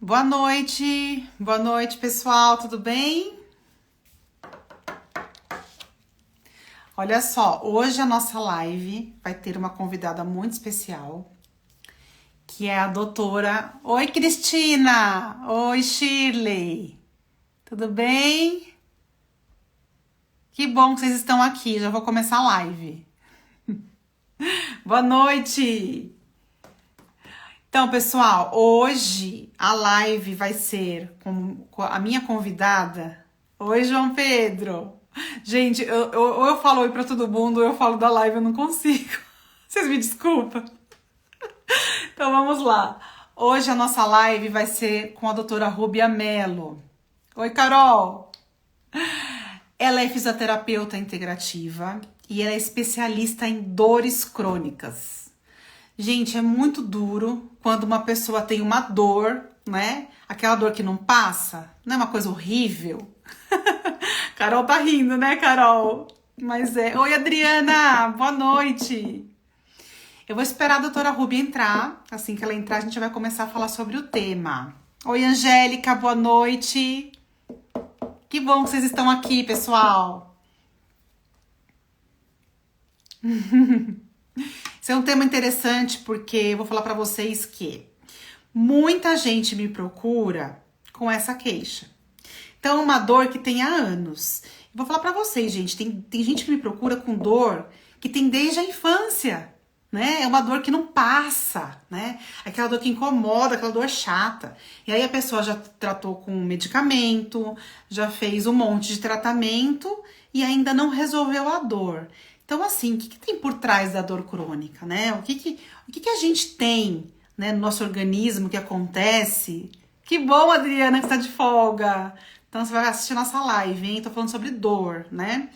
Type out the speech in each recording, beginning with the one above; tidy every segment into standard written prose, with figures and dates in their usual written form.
Boa noite pessoal, tudo bem? Olha só, hoje a nossa live vai ter uma convidada muito especial, que é a doutora... Oi, Cristina! Oi, Shirley! Tudo bem? Que bom que vocês estão aqui, já vou começar a live. Boa noite! Então, pessoal, hoje a live vai ser com a minha convidada. Oi, João Pedro! Gente, ou eu falo oi pra todo mundo, ou eu falo da live, eu não consigo. Vocês me desculpam. Então vamos lá. Hoje a nossa live vai ser com a doutora Rúbia Mello. Oi, Carol! Ela é fisioterapeuta integrativa e ela é especialista em dores crônicas. Gente, é muito duro quando uma pessoa tem uma dor, né? Aquela dor que não passa, não é uma coisa horrível? Carol tá rindo, né, Carol? Mas é. Oi, Adriana, boa noite. Eu vou esperar a doutora Ruby entrar. Assim que ela entrar, a gente vai começar a falar sobre o tema. Oi, Angélica, boa noite. Que bom que vocês estão aqui, pessoal. Esse é um tema interessante porque eu vou falar pra vocês que muita gente me procura com essa queixa. Então, é uma dor que tem há anos. Eu vou falar pra vocês, gente, tem gente que me procura com dor que tem desde a infância, né? É uma dor que não passa, né? Aquela dor que incomoda, aquela dor chata. E aí a pessoa já tratou com medicamento, já fez um monte de tratamento e ainda não resolveu a dor. Então, assim, o que tem por trás da dor crônica, né? O que a gente tem, né, no nosso organismo que acontece? Que bom, Adriana, que está de folga. Então, você vai assistir nossa live, hein? Tô falando sobre dor, né?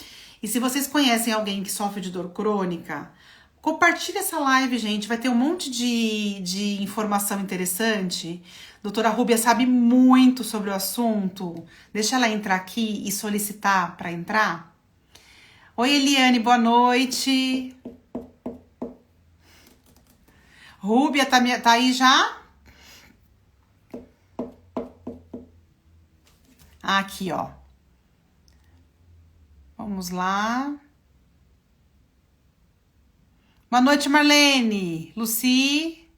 E se vocês conhecem alguém que sofre de dor crônica, compartilhe essa live, gente. Vai ter um monte de informação interessante. Doutora Rúbia sabe muito sobre o assunto. Deixa ela entrar aqui e solicitar para entrar. Oi, Eliane, boa noite. Rúbia, tá aí já? Aqui, ó. Vamos lá. Boa noite, Marlene. Luci.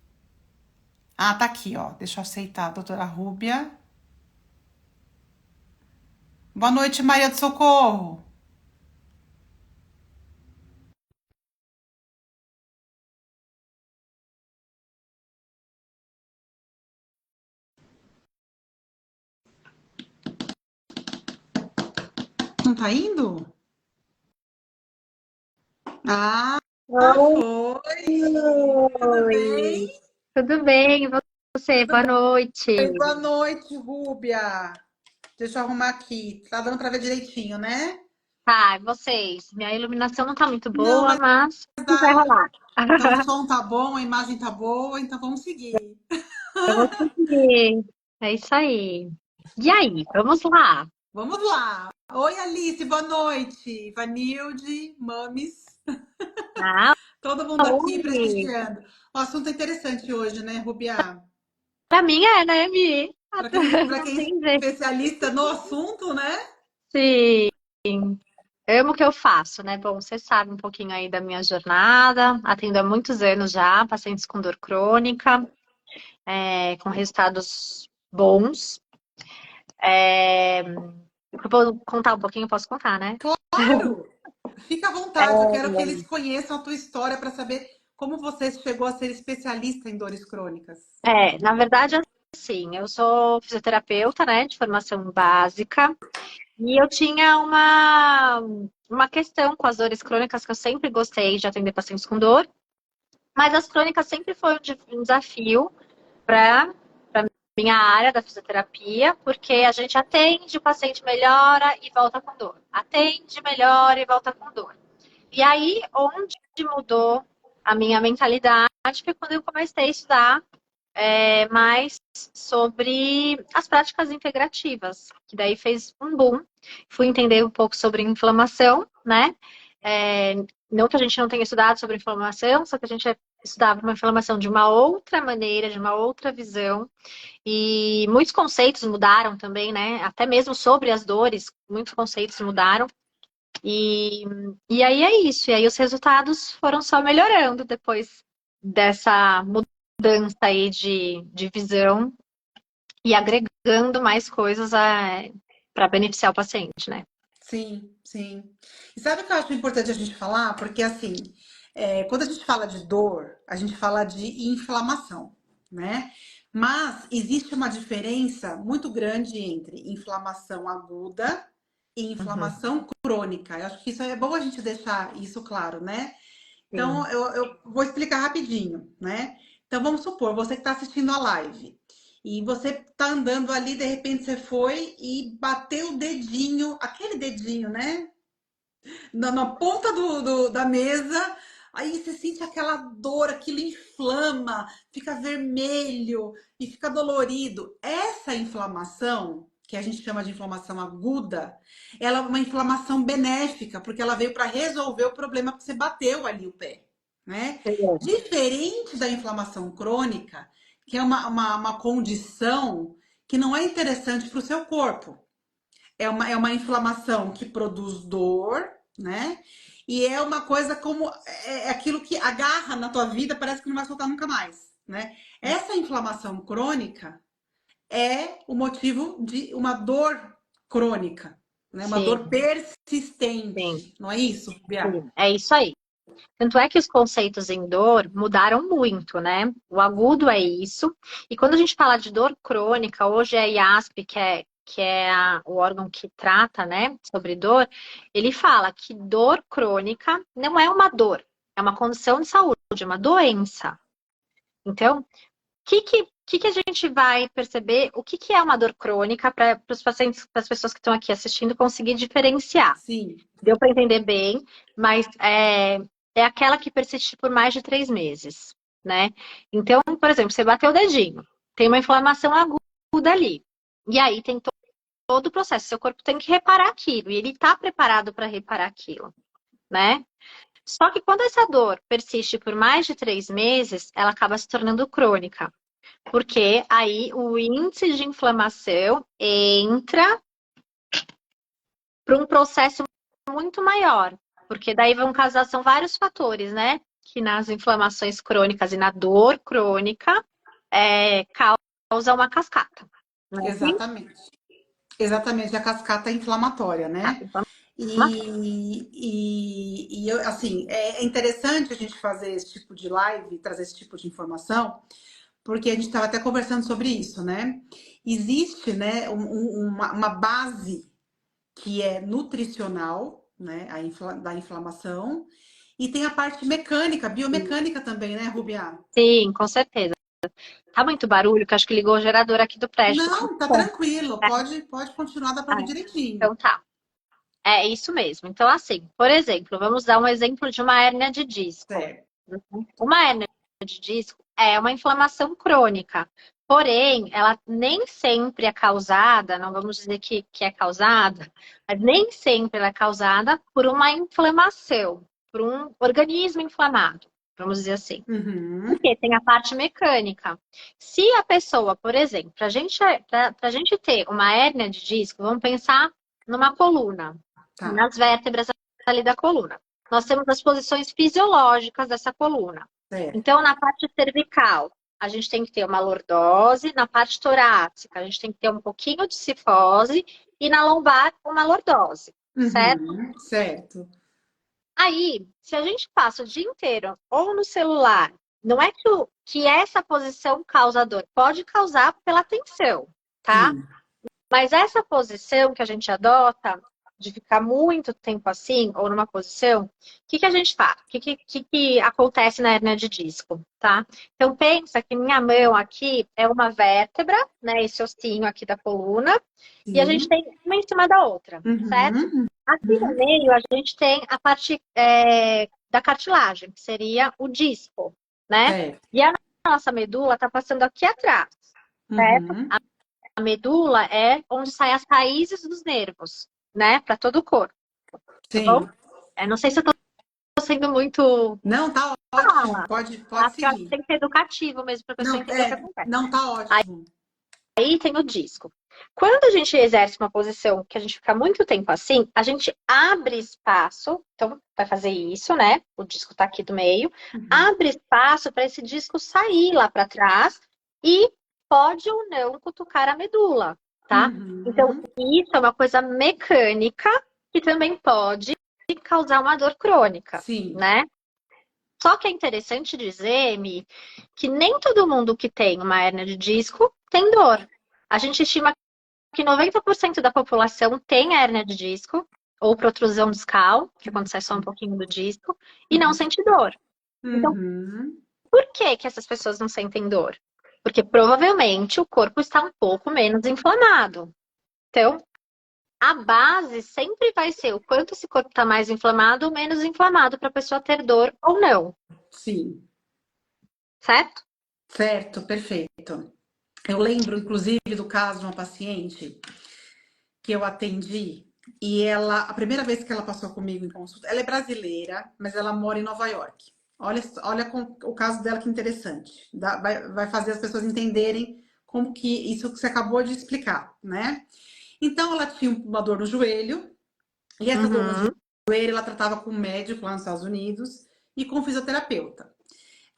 Ah, tá aqui, ó. Deixa eu aceitar, doutora Rúbia. Boa noite, Maria do Socorro. Não tá indo? Ah, foi. Tudo bem? Oi, tudo bem? E você? Boa noite. Boa noite, Rúbia. Deixa eu arrumar aqui. Tá dando pra ver direitinho, né? Tá, e vocês? Minha iluminação não tá muito Não, boa, mas mas vai dá. rolar. Então, o som tá bom, a imagem tá boa, então vamos seguir. Eu vou conseguir. É isso aí. E aí, vamos lá. Vamos lá. Oi, Alice, boa noite. Vanilde, Mames, Ah, todo mundo aqui oi. prestigiando. O assunto é interessante hoje, né, Rubia? Pra mim é, né, Mi? Para quem é Tem jeito. especialista no assunto, né? Sim. Amo o que eu faço, né? Bom, você sabe um pouquinho aí da minha jornada. Atendo há muitos anos já, pacientes com dor crônica, com resultados bons. Eu vou contar um pouquinho, eu posso contar, né? Claro! Fica à vontade, eu quero que eles conheçam a tua história para saber como você chegou a ser especialista em dores crônicas. Na verdade, assim, eu sou fisioterapeuta, né, de formação básica, e eu tinha uma questão com as dores crônicas que eu sempre gostei de atender pacientes com dor, mas as crônicas sempre foi um desafio para minha área da fisioterapia, porque a gente atende, o paciente melhora e volta com dor. Atende, melhora e volta com dor. E aí, onde mudou a minha mentalidade foi quando eu comecei a estudar mais sobre as práticas integrativas, que daí fez um boom. Fui entender um pouco sobre inflamação, né? Não que a gente não tenha estudado sobre inflamação, só que a gente estudava uma inflamação de uma outra maneira, de uma outra visão. E muitos conceitos mudaram também, né? Até mesmo sobre as dores, muitos conceitos mudaram. E, e aí é isso. E aí os resultados foram só melhorando depois dessa mudança aí de visão e agregando mais coisas para beneficiar o paciente, né? Sim, sim. E sabe o que eu acho importante a gente falar? Porque assim, quando a gente fala de dor, a gente fala de inflamação, né? Mas existe uma diferença muito grande entre inflamação aguda e Uhum, inflamação crônica. Eu acho que isso é bom a gente deixar isso claro, né? Então, sim, eu vou explicar rapidinho, né? Então, vamos supor, você que está assistindo a live e você tá andando ali, de repente você foi e bateu o dedinho, aquele dedinho, né? Na ponta da mesa, aí você sente aquela dor, aquilo inflama, fica vermelho e fica dolorido. Essa inflamação, que a gente chama de inflamação aguda, ela é uma inflamação benéfica, porque ela veio para resolver o problema que você bateu ali o pé, né? Diferente da inflamação crônica, que é uma condição que não é interessante para o seu corpo. É uma inflamação que produz dor, né? E é uma coisa como é aquilo que agarra na tua vida, parece que não vai soltar nunca mais, né? Essa inflamação crônica é o motivo de uma dor crônica, né? Uma dor sim, sim, persistente, não é isso, Bia? sim. É isso aí. Tanto é que os conceitos em dor mudaram muito, né? O agudo é isso. E quando a gente fala de dor crônica, hoje é a IASP, que é o órgão que trata, né, sobre dor, ele fala que dor crônica não é uma dor, é uma condição de saúde, é uma doença. Então, o que a gente vai perceber? O que é uma dor crônica para os pacientes, para as pessoas que estão aqui assistindo conseguir diferenciar? Sim, Deu para entender bem, mas é aquela que persiste por mais de 3 meses, né? Então, por exemplo, você bateu o dedinho, tem uma inflamação aguda ali. E aí tem todo o processo. Seu corpo tem que reparar aquilo, e ele está preparado para reparar aquilo, né? Só que quando essa dor persiste por mais de 3 meses, ela acaba se tornando crônica. Porque aí o índice de inflamação entra para um processo muito maior, porque daí vão casar, são vários fatores, né? Que nas inflamações crônicas e na dor crônica causa uma cascata. Não é assim? exatamente. Exatamente, a cascata inflamatória, Tá, né? inflamatória. Assim, é interessante a gente fazer esse tipo de live, trazer esse tipo de informação, porque a gente estava até conversando sobre isso, né? Existe, né, uma base que é nutricional, né, da inflamação, e tem a parte mecânica, biomecânica também, né, Rubiá? Sim, com certeza. Tá muito barulho, que acho que ligou o gerador aqui do prédio. Tô com Não, tá fome. tranquilo, pode continuar, dá para Ah, ouvir direitinho. então tá. É isso mesmo. Então, assim, por exemplo, vamos dar um exemplo de uma hérnia de disco. Certo. Uma hérnia de disco é uma inflamação crônica. Porém, ela nem sempre é causada, não vamos dizer que é causada, mas nem sempre ela é causada por uma inflamação, por um organismo inflamado, vamos dizer assim. Uhum, Porque tem a parte mecânica. Se a pessoa, por exemplo, pra gente ter uma hérnia de disco, vamos pensar numa coluna, tá, nas vértebras ali da coluna. Nós temos as posições fisiológicas dessa coluna. certo. Então, na parte cervical, a gente tem que ter uma lordose, na parte torácica, a gente tem que ter um pouquinho de cifose, e na lombar, uma lordose, certo? Uhum, certo. Aí, se a gente passa o dia inteiro ou no celular, não é que essa posição causa dor, pode causar pela tensão, tá? Sim. Mas essa posição que a gente adota, de ficar muito tempo assim, ou numa posição, o que a gente faz? O que acontece na hérnia de disco, tá? Então, pensa que minha mão aqui é uma vértebra, né? Esse ossinho aqui da coluna, e a gente Sim. tem uma em cima da outra, certo? Uhum, Aqui no uhum, meio, a gente tem a parte da cartilagem, que seria o disco, né? certo. E a nossa medula está passando aqui atrás, certo? Uhum, A medula é onde saem as raízes dos nervos, né? Para todo o corpo, tá bom? sim. Não sei se eu tô sendo muito. Não, tá ótimo. Ah, Pode tá? Porque eu acho que seguir. tem que ser educativo mesmo para a pessoa Não, entender o que acontece. não, tá ótimo. Aí tem o disco. Quando a gente exerce uma posição que a gente fica muito tempo assim, a gente abre espaço. Então, vai fazer isso, né? O disco tá aqui do meio. Uhum. Abre espaço para esse disco sair lá para trás e pode ou não cutucar a medula, tá? Então, Uhum. isso é uma coisa mecânica que também pode causar uma dor crônica, Sim. né? Só que é interessante dizer, Mi, que nem todo mundo que tem uma hérnia de disco tem dor. A gente estima que 90% da população tem hérnia de disco ou protrusão discal, que acontece só um pouquinho do disco, e não Uhum. sente dor. Então, Uhum. por que que essas pessoas não sentem dor? Porque provavelmente o corpo está um pouco menos inflamado. Então, a base sempre vai ser o quanto esse corpo está mais inflamado ou menos inflamado para a pessoa ter dor ou não, Sim. certo? Certo, perfeito. Eu lembro, inclusive, do caso de uma paciente que eu atendi e ela, a primeira vez que ela passou comigo em consulta, ela é brasileira, mas ela mora em Nova York. Olha o caso dela que interessante. Vai fazer as pessoas entenderem como que isso que você acabou de explicar, né? Então ela tinha uma dor no joelho e essa dor no Uhum. joelho ela tratava com um médico lá nos Estados Unidos e com um fisioterapeuta.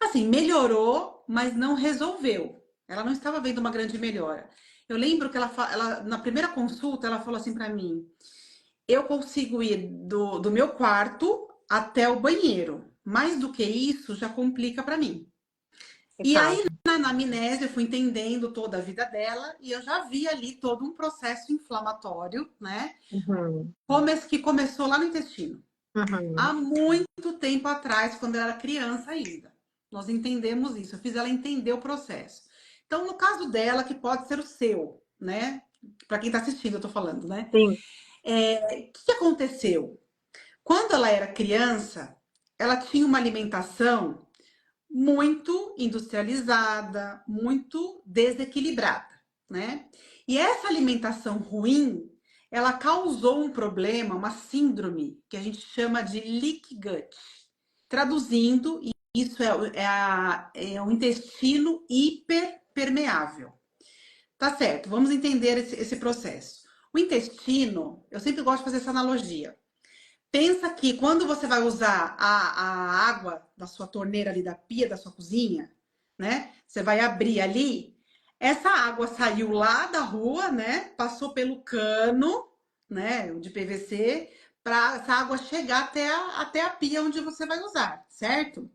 Assim, melhorou, mas não resolveu. Ela não estava vendo uma grande melhora. Eu lembro que ela na primeira consulta, ela falou assim para mim: eu consigo ir do meu quarto até o banheiro. Mais do que isso, já complica para mim. E E aí, passa. na anamnese, eu fui entendendo toda a vida dela e eu já vi ali todo um processo inflamatório, né? Uhum. Que começou lá no intestino. Há Uhum. muito tempo atrás, quando ela era criança ainda. Nós entendemos isso, eu fiz ela entender o processo. Então, no caso dela, que pode ser o seu, né? Para quem está assistindo, eu tô falando, né? Sim. O que aconteceu? Quando ela era criança, ela tinha uma alimentação muito industrializada, muito desequilibrada, né? E essa alimentação ruim, ela causou um problema, uma síndrome que a gente chama de leaky gut. Traduzindo, isso é o intestino hiperpermeável. Tá certo, vamos entender esse processo. O intestino, eu sempre gosto de fazer essa analogia. Pensa que quando você vai usar a água da sua torneira ali da pia da sua cozinha, né? Você vai abrir ali, essa água saiu lá da rua, né? Passou pelo cano, né? De PVC, para essa água chegar até a pia onde você vai usar, certo?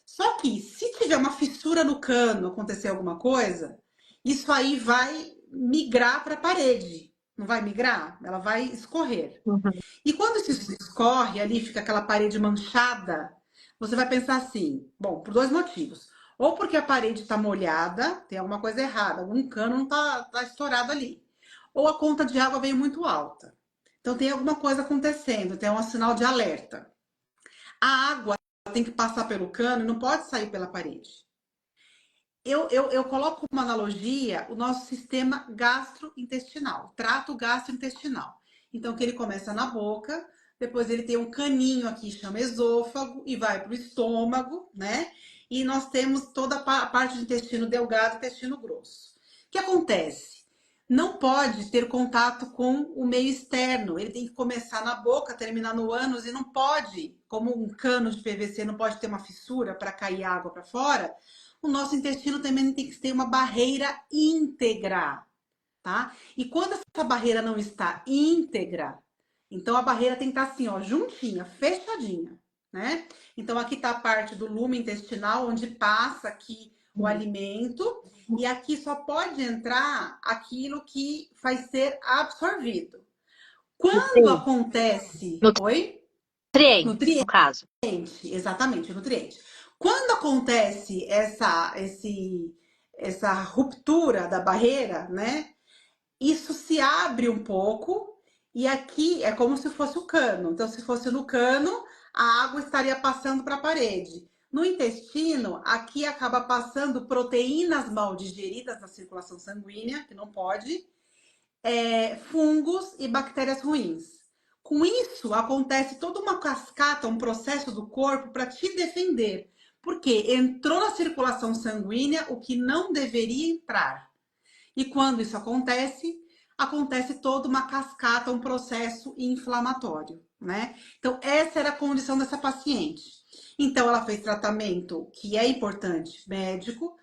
Só que se tiver uma fissura no cano, acontecer alguma coisa, isso aí vai migrar para a parede. Não vai migrar? Ela vai escorrer. Uhum. E quando isso escorre ali, fica aquela parede manchada, você vai pensar assim, bom, por dois motivos. Ou porque a parede está molhada, tem alguma coisa errada, algum cano não tá estourado ali. Ou a conta de água veio muito alta. Então tem alguma coisa acontecendo, tem um sinal de alerta. A água tem que passar pelo cano e não pode sair pela parede. Eu coloco uma analogia, o nosso sistema gastrointestinal, trato gastrointestinal. Então, que ele começa na boca, depois ele tem um caninho aqui, chama esôfago, e vai para o estômago, né? E nós temos toda a parte do intestino delgado e intestino grosso. O que acontece? Não pode ter contato com o meio externo. Ele tem que começar na boca, terminar no ânus, e não pode, como um cano de PVC, não pode ter uma fissura para cair água para fora. O nosso intestino também tem que ter uma barreira íntegra, tá? E quando essa barreira não está íntegra, então a barreira tem que estar assim, ó, juntinha, fechadinha, né? Então aqui tá a parte do lume intestinal, onde passa aqui o alimento, e aqui só pode entrar aquilo que vai ser absorvido. Quando Nutriente, acontece. Oi? nutrientes, Nutriente. no caso. Exatamente, o nutriente. Quando acontece essa ruptura da barreira, né? Isso se abre um pouco e aqui é como se fosse o cano. Então, se fosse no cano, a água estaria passando para a parede. No intestino, aqui acaba passando proteínas mal digeridas na circulação sanguínea, que não pode, fungos e bactérias ruins. Com isso, acontece toda uma cascata, um processo do corpo para te defender. Porque entrou na circulação sanguínea o que não deveria entrar. E quando isso acontece, acontece toda uma cascata, um processo inflamatório, né? Então, essa era a condição dessa paciente. Então, ela fez tratamento, que é importante, médico,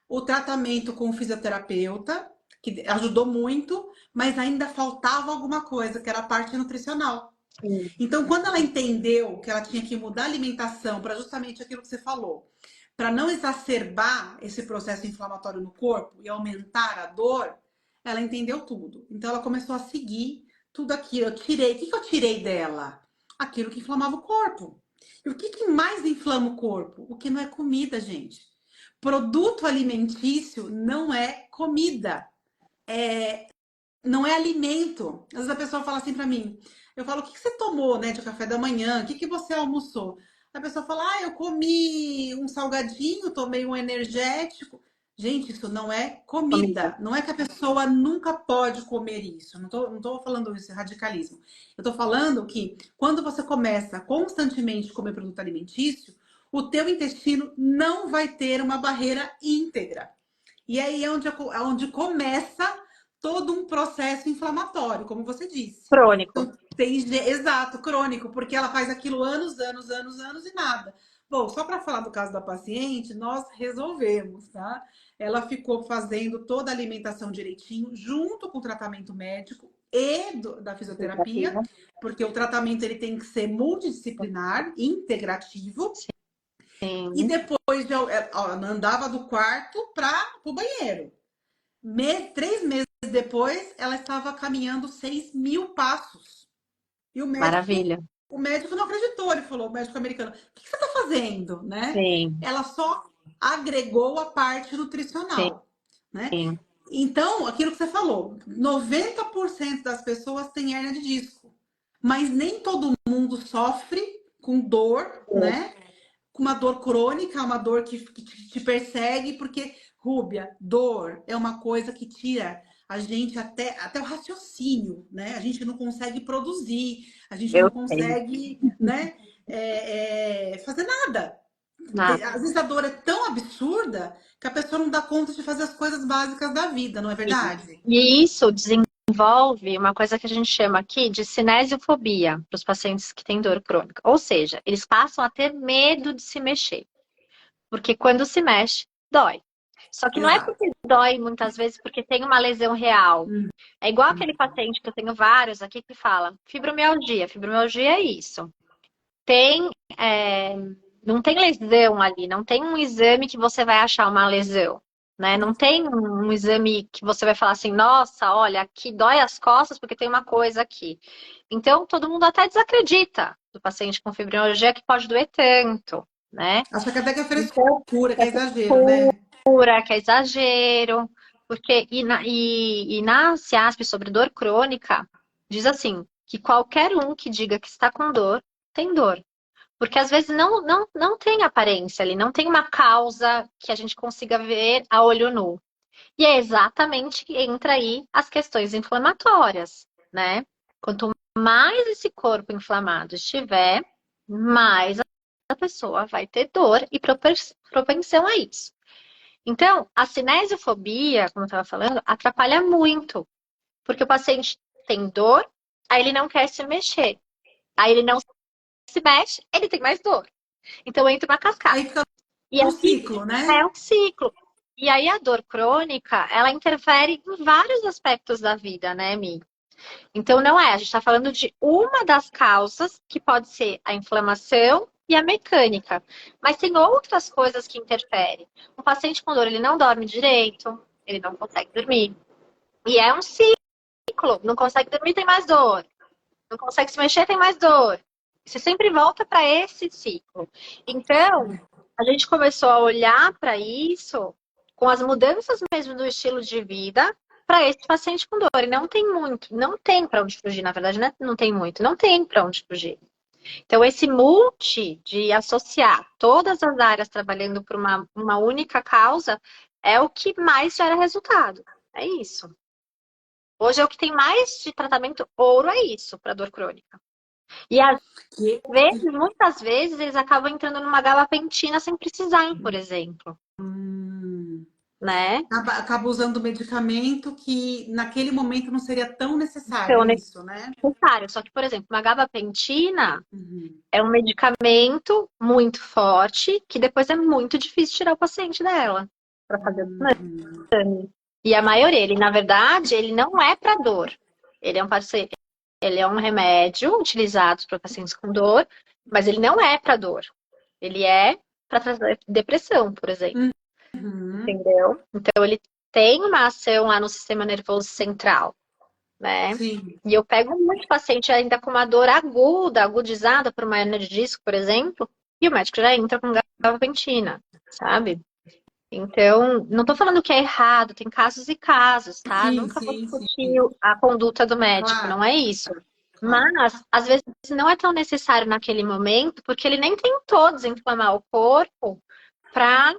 o tratamento com o fisioterapeuta, que ajudou muito, mas ainda faltava alguma coisa, que era a parte nutricional. Sim. Então, quando ela entendeu que ela tinha que mudar a alimentação para justamente aquilo que você falou, para não exacerbar esse processo inflamatório no corpo e aumentar a dor, ela entendeu tudo. Então, ela começou a seguir tudo aquilo. Eu tirei. O que eu tirei dela? Aquilo que inflamava o corpo. E o que mais inflama o corpo? O que não é comida, gente. Produto alimentício não é comida. Não é alimento. Às vezes a pessoa fala assim para mim, eu falo, o que você tomou, né, de café da manhã? O que você almoçou? A pessoa fala, eu comi um salgadinho, tomei um energético. Gente, isso não é Comida. comida. Não é que a pessoa nunca pode comer isso. Não tô falando isso, é radicalismo. Eu tô falando que quando você começa constantemente a comer produto alimentício, o teu intestino não vai ter uma barreira íntegra. E aí é onde começa todo um processo inflamatório, como você disse. Crônico. Então, exato, crônico, porque ela faz aquilo anos, anos, anos, anos e nada. Bom, só para falar do caso da paciente, nós resolvemos, tá? Ela ficou fazendo toda a alimentação direitinho, junto com o tratamento médico e da fisioterapia, porque o tratamento ele tem que ser multidisciplinar, integrativo, e Sim. depois ela andava do quarto para o banheiro. 3 meses depois, ela estava caminhando 6.000 passos. E Maravilha. o médico não acreditou. Ele falou, o médico americano, o que você está fazendo, né? Sim, Ela só agregou a parte nutricional, né? sim. Então, aquilo que você falou, 90% das pessoas têm hérnia de disco, mas nem todo mundo sofre com dor, né? Com uma dor crônica, uma dor que te persegue, porque, Rúbia, dor é uma coisa que tira a gente até o raciocínio, né? A gente não consegue produzir, a gente não Eu sei. consegue, né, fazer nada. Nada. Às vezes a dor é tão absurda que a pessoa não dá conta de fazer as coisas básicas da vida, não é verdade? E isso desenvolve uma coisa que a gente chama aqui de cinesiofobia para os pacientes que têm dor crônica. Ou seja, eles passam a ter medo de se mexer. Porque quando se mexe, dói. Só que não é Exato. porque dói muitas vezes porque tem uma lesão real. É igual aquele paciente que eu tenho vários aqui que fala fibromialgia. Fibromialgia é isso. Tem, não tem lesão ali, não tem um exame que você vai achar uma lesão, né? Não tem um exame que você vai falar assim, nossa, olha, aqui dói as costas porque tem uma coisa aqui. Então, todo mundo até desacredita do paciente com fibromialgia que pode doer tanto, né? Acho que até que é Então, frescura, que é é exagero, né? frescura, que é exagero, porque e na CIASP sobre dor crônica, diz assim, que qualquer um que diga que está com dor, tem dor. Porque às vezes não tem aparência ali, não tem uma causa que a gente consiga ver a olho nu. E é exatamente que entra aí as questões inflamatórias, né? Quanto mais esse corpo inflamado estiver, mais a pessoa vai ter dor e propensão a isso. Então, a cinesiofobia, como eu estava falando, atrapalha muito, porque o paciente tem dor, aí ele não quer se mexer. Aí ele não se mexe, ele tem mais dor. Então entra uma cascata. Aí fica E um aí ciclo, né? é um ciclo. E aí a dor crônica, ela interfere em vários aspectos da vida, né, Mi? Então não é, a gente está falando de uma das causas, que pode ser a inflamação e a mecânica. Mas tem outras coisas que interferem. Um paciente com dor, ele não dorme direito, ele não consegue dormir. E é um ciclo. Não consegue dormir, tem mais dor. Não consegue se mexer, tem mais dor. Você sempre volta para esse ciclo. Então, a gente começou a olhar para isso com as mudanças mesmo do estilo de vida para esse paciente com dor. E não tem muito, não tem para onde fugir, na verdade, né? Não tem muito, não tem para onde fugir. Então, esse multi de associar todas as áreas trabalhando por uma única causa é o que mais gera resultado. É isso. Hoje é o que tem mais de tratamento ouro, é isso, para dor crônica. E às Que, vezes, muitas vezes, eles acabam entrando numa gabapentina sem precisar, por exemplo, hum, né? acaba usando medicamento que naquele momento não seria tão necessário, Então, é isso, né? necessário. Só que, por exemplo, uma gabapentina Uhum. é um medicamento muito forte que depois é muito difícil tirar o paciente dela para fazer o Uhum. exame. E a maioria, ele, na verdade, ele não é para dor. Ele é um ele é um remédio utilizado para pacientes com dor, mas ele não é para dor. Ele é para tratar depressão, por exemplo. Uhum. Entendeu? Então ele tem uma ação lá no sistema nervoso central, né? Sim. E eu pego muito paciente ainda com uma dor aguda, agudizada por uma hernia de disco, por exemplo, e o médico já entra com gabapentina, sabe? Então, não tô falando que é errado, tem casos e casos, tá? Sim, Nunca vou sim, discutir sim. a conduta do médico, Claro, não é isso. claro. Mas, às vezes, não é tão necessário naquele momento, porque ele nem tentou desinflamar o corpo para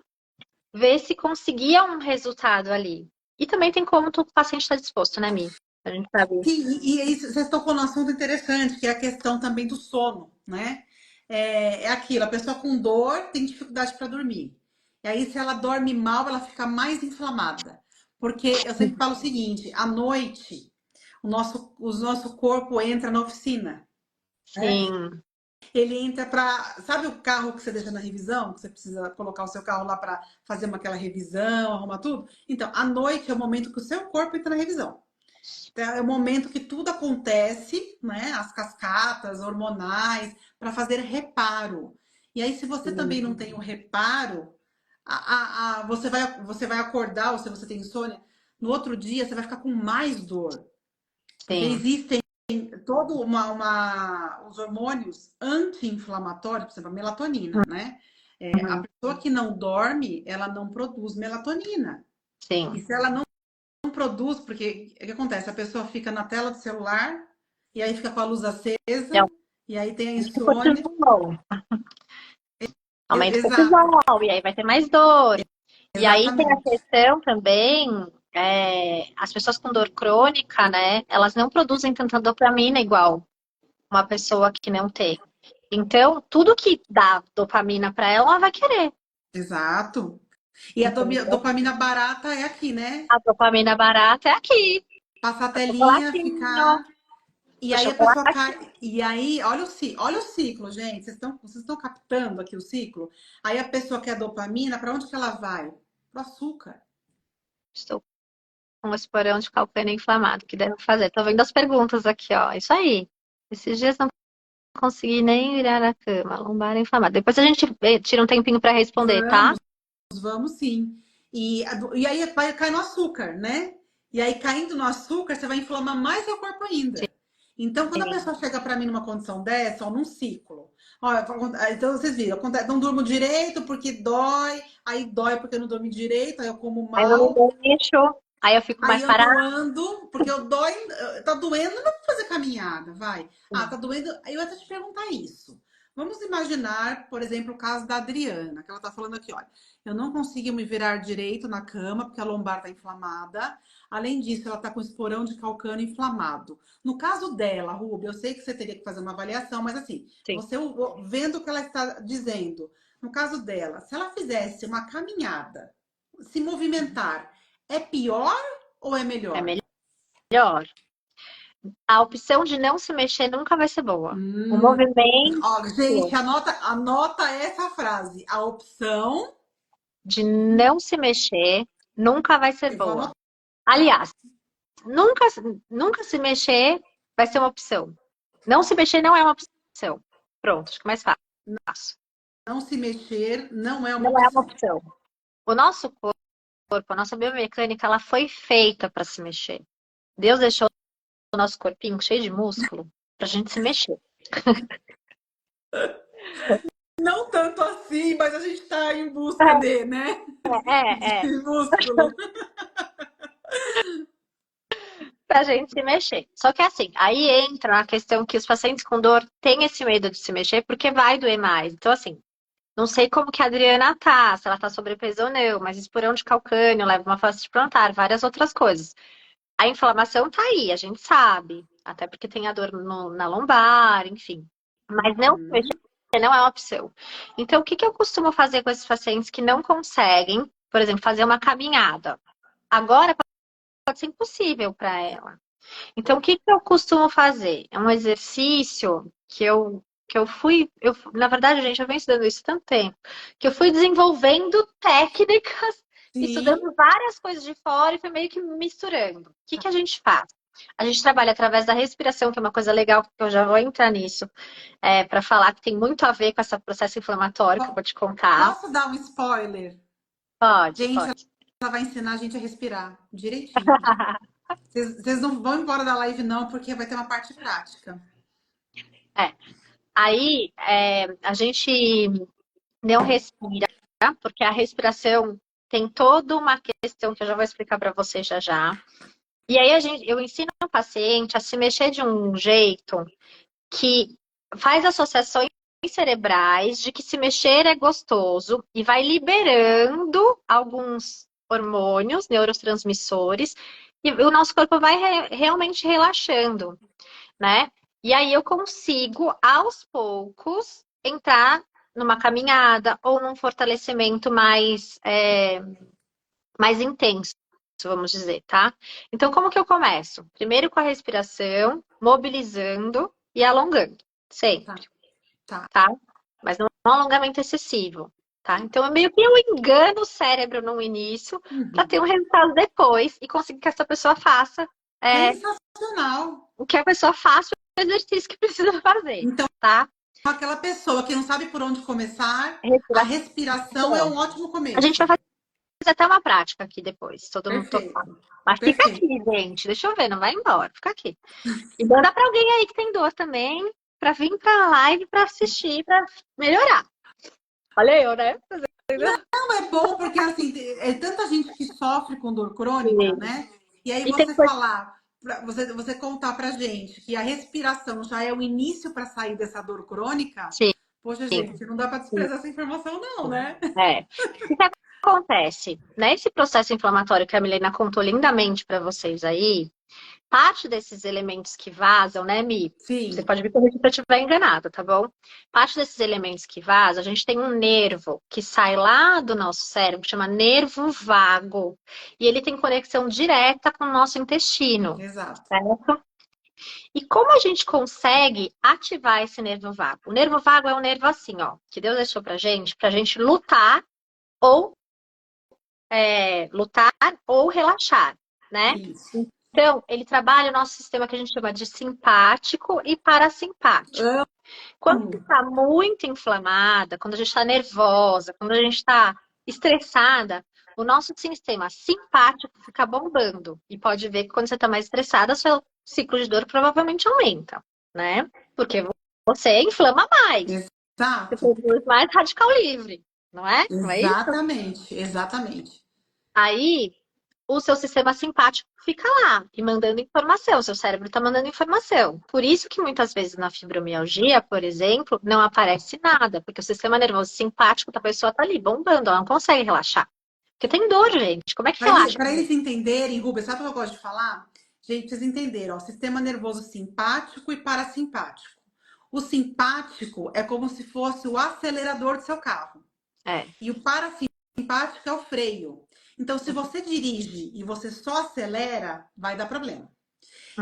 ver se conseguia um resultado ali. E também tem como o paciente está disposto, né, Mi? A gente sabe. Sim, e aí vocês tocou num assunto interessante, que é a questão também do sono, né? É aquilo, a pessoa com dor tem dificuldade para dormir. E aí, se ela dorme mal, ela fica mais inflamada. Porque eu sempre falo o seguinte, à noite, o nosso corpo entra na oficina, né? Sim, Ele entra para, sabe o carro que você deixa na revisão, que você precisa colocar o seu carro lá para fazer aquela revisão, arrumar tudo? Então, à noite é o momento que o seu corpo entra na revisão. Então, é o momento que tudo acontece, né? As cascatas hormonais, para fazer reparo. E aí, se você também sim, não tem o reparo, você vai acordar, ou se você tem insônia, no outro dia você vai ficar com mais dor. Porque sim. existem todo os hormônios anti-inflamatórios, por exemplo, a melatonina, né? A Uhum, pessoa que não dorme, ela não produz melatonina. E sim. se ela não produz, porque o que acontece? A pessoa fica na tela do celular e aí fica com a luz E acesa e aí tem a aumenta o insônia. cortisol. Aumenta o Exato, cortisol, e aí vai ter mais dor. E aí tem a exatamente. questão também, as pessoas com dor crônica, né? Elas não produzem tanta dopamina igual uma pessoa que não tem. Então, tudo que dá dopamina para ela, ela vai querer. Exato. E a Entendeu? dopamina barata é aqui, né? A dopamina barata é aqui. Passar a É o telinha, chocolatinho, ficar. E o aí a pessoa chocolate. cai. E aí, olha o ciclo, gente. Vocês estão captando aqui o ciclo? Aí a pessoa quer dopamina, para onde que ela vai? Pro açúcar. Estou com esse porão de calcânia inflamado, que devo fazer? Tô vendo as perguntas aqui, ó. Isso aí. Esses dias não consegui nem virar a cama, lombar inflamada. Depois a gente tira um tempinho para responder, tá? Vamos, vamos sim. E aí vai cair no açúcar, né? E aí, caindo no açúcar, você vai inflamar mais seu corpo ainda. Então, quando a Sim. pessoa chega para mim numa condição dessa, ó, num ciclo, ó, então vocês viram, não durmo direito porque dói, aí dói porque eu não dormi direito, aí eu como Aí eu não mal, deixo, aí eu fico aí mais eu parada. não ando, porque tá doendo, não vou fazer caminhada, vai. Ah, tá doendo, aí eu ia até te perguntar isso. Vamos imaginar, por exemplo, o caso da Adriana, que ela tá falando aqui, olha, eu não consigo me virar direito na cama porque a lombar tá inflamada. Além disso, ela tá com esporão de calcânio inflamado. No caso dela, Ruby, eu sei que você teria que fazer uma avaliação, mas assim, Sim. você vendo o que ela está dizendo, no caso dela, se ela fizesse uma caminhada, se movimentar, é pior ou é É melhor? melhor. A opção de não se mexer nunca vai ser boa. O Hum, movimento ó, gente, anota essa frase. A opção, de não se mexer nunca vai ser eu vou boa. anotar. Aliás, nunca, nunca se mexer vai ser uma opção. Não se mexer não é uma opção. Pronto, acho que é mais fácil. Não se mexer não é uma Não é uma opção. opção. O nosso corpo, a nossa biomecânica, ela foi feita para se mexer. Deus deixou o nosso corpinho cheio de músculo pra gente se mexer. Não tanto assim, mas a gente está em busca de, né? É, De músculo. pra gente se mexer. Só que assim, aí entra a questão que os pacientes com dor têm esse medo de se mexer porque vai doer mais. Então, assim, não sei como que a Adriana tá, se ela tá sobrepeso ou não, mas esporão de calcânio, leva uma fascia plantar, várias outras coisas. A inflamação tá aí, a gente sabe. Até porque tem a dor na lombar, enfim. Mas não se mexer Uhum. não é uma opção. Então, o que que eu costumo fazer com esses pacientes que não conseguem, por exemplo, fazer uma caminhada? Agora pode ser impossível para ela. Então, o que que eu costumo fazer? É um exercício que eu fui, na verdade, gente, eu venho estudando isso há tanto tempo, que eu fui desenvolvendo técnicas, Sim. estudando várias coisas de fora e fui meio que misturando. O que que a gente faz? A gente trabalha através da respiração, que é uma coisa legal, que eu já vou entrar nisso, para falar que tem muito a ver com esse processo inflamatório que eu vou te contar. Posso dar um spoiler? Pode, Gente, pode. ela vai ensinar a gente a respirar direitinho. Vocês não vão embora da live, não, porque vai ter uma parte prática. É. Aí, a gente não respira, porque a respiração tem toda uma questão que eu já vou explicar para você já já. E aí eu ensino o paciente a se mexer de um jeito que faz associações cerebrais de que se mexer é gostoso e vai liberando alguns hormônios, neurotransmissores, e o nosso corpo vai realmente relaxando, né? E aí eu consigo, aos poucos, entrar numa caminhada ou num fortalecimento mais intenso, vamos dizer, tá? Então, como que eu começo? Primeiro com a respiração, mobilizando e alongando, Tá, sempre, tá. tá? Mas não é um alongamento excessivo, tá? Então, é meio que eu engano o cérebro no início para ter Uhum. um resultado depois e conseguir que essa pessoa faça é, Sensacional. o que a pessoa faça o exercício que precisa fazer, Então, tá? aquela pessoa que não sabe por onde começar, a Respiração. respiração é um ótimo A gente vai começo. fazer até uma prática aqui depois, todo mundo topar. Perfeito, Mas fica perfeito. aqui, gente. Deixa eu ver, não vai embora. Fica aqui. E manda pra alguém aí que tem dor também, pra vir pra live pra assistir, pra melhorar. Olha eu, né? Não é bom porque assim, é tanta gente que sofre com dor crônica, né? E aí E tem você coisa. falar, você contar pra gente que a respiração já é o início para sair dessa dor crônica, Sim, poxa, gente, não dá para sim. desprezar essa informação, não, né? É. O que acontece? Nesse processo inflamatório que a Milena contou lindamente pra vocês aí, parte desses elementos que vazam, né, Mi? Você Sim, pode me corrigir se eu estiver enganada, tá bom? Parte desses elementos que vazam, a gente tem um nervo que sai lá do nosso cérebro, que chama nervo vago. E ele tem conexão direta com o nosso intestino, exato. certo? E como a gente consegue ativar esse nervo vago? O nervo vago é um nervo assim, ó, que Deus deixou pra gente lutar ou lutar ou relaxar, né? Isso. Então, ele trabalha o nosso sistema que a gente chama de simpático e parasimpático. Quando Amo. está muito inflamada, quando a gente está nervosa, quando a gente está estressada, o nosso sistema simpático fica bombando. E pode ver que quando você está mais estressada, seu ciclo de dor provavelmente aumenta, né? Porque você inflama mais. Você Exato. produz mais radical livre, não é? Não é isso? Exatamente, exatamente. Aí, o seu sistema simpático fica lá e mandando informação, o seu cérebro está mandando informação. Por isso que muitas vezes na fibromialgia, por exemplo, não aparece nada, porque o sistema nervoso simpático da pessoa está ali bombando, ela não consegue relaxar. Porque tem dor, gente. Como é que relaxa? Para eles entenderem, Rubens, sabe o que eu gosto de falar? Gente, vocês entenderam, ó, sistema nervoso simpático e parasimpático. O simpático é como se fosse o acelerador do seu carro. É. E o parasimpático é o freio. Então, se você dirige e você só acelera, vai dar problema.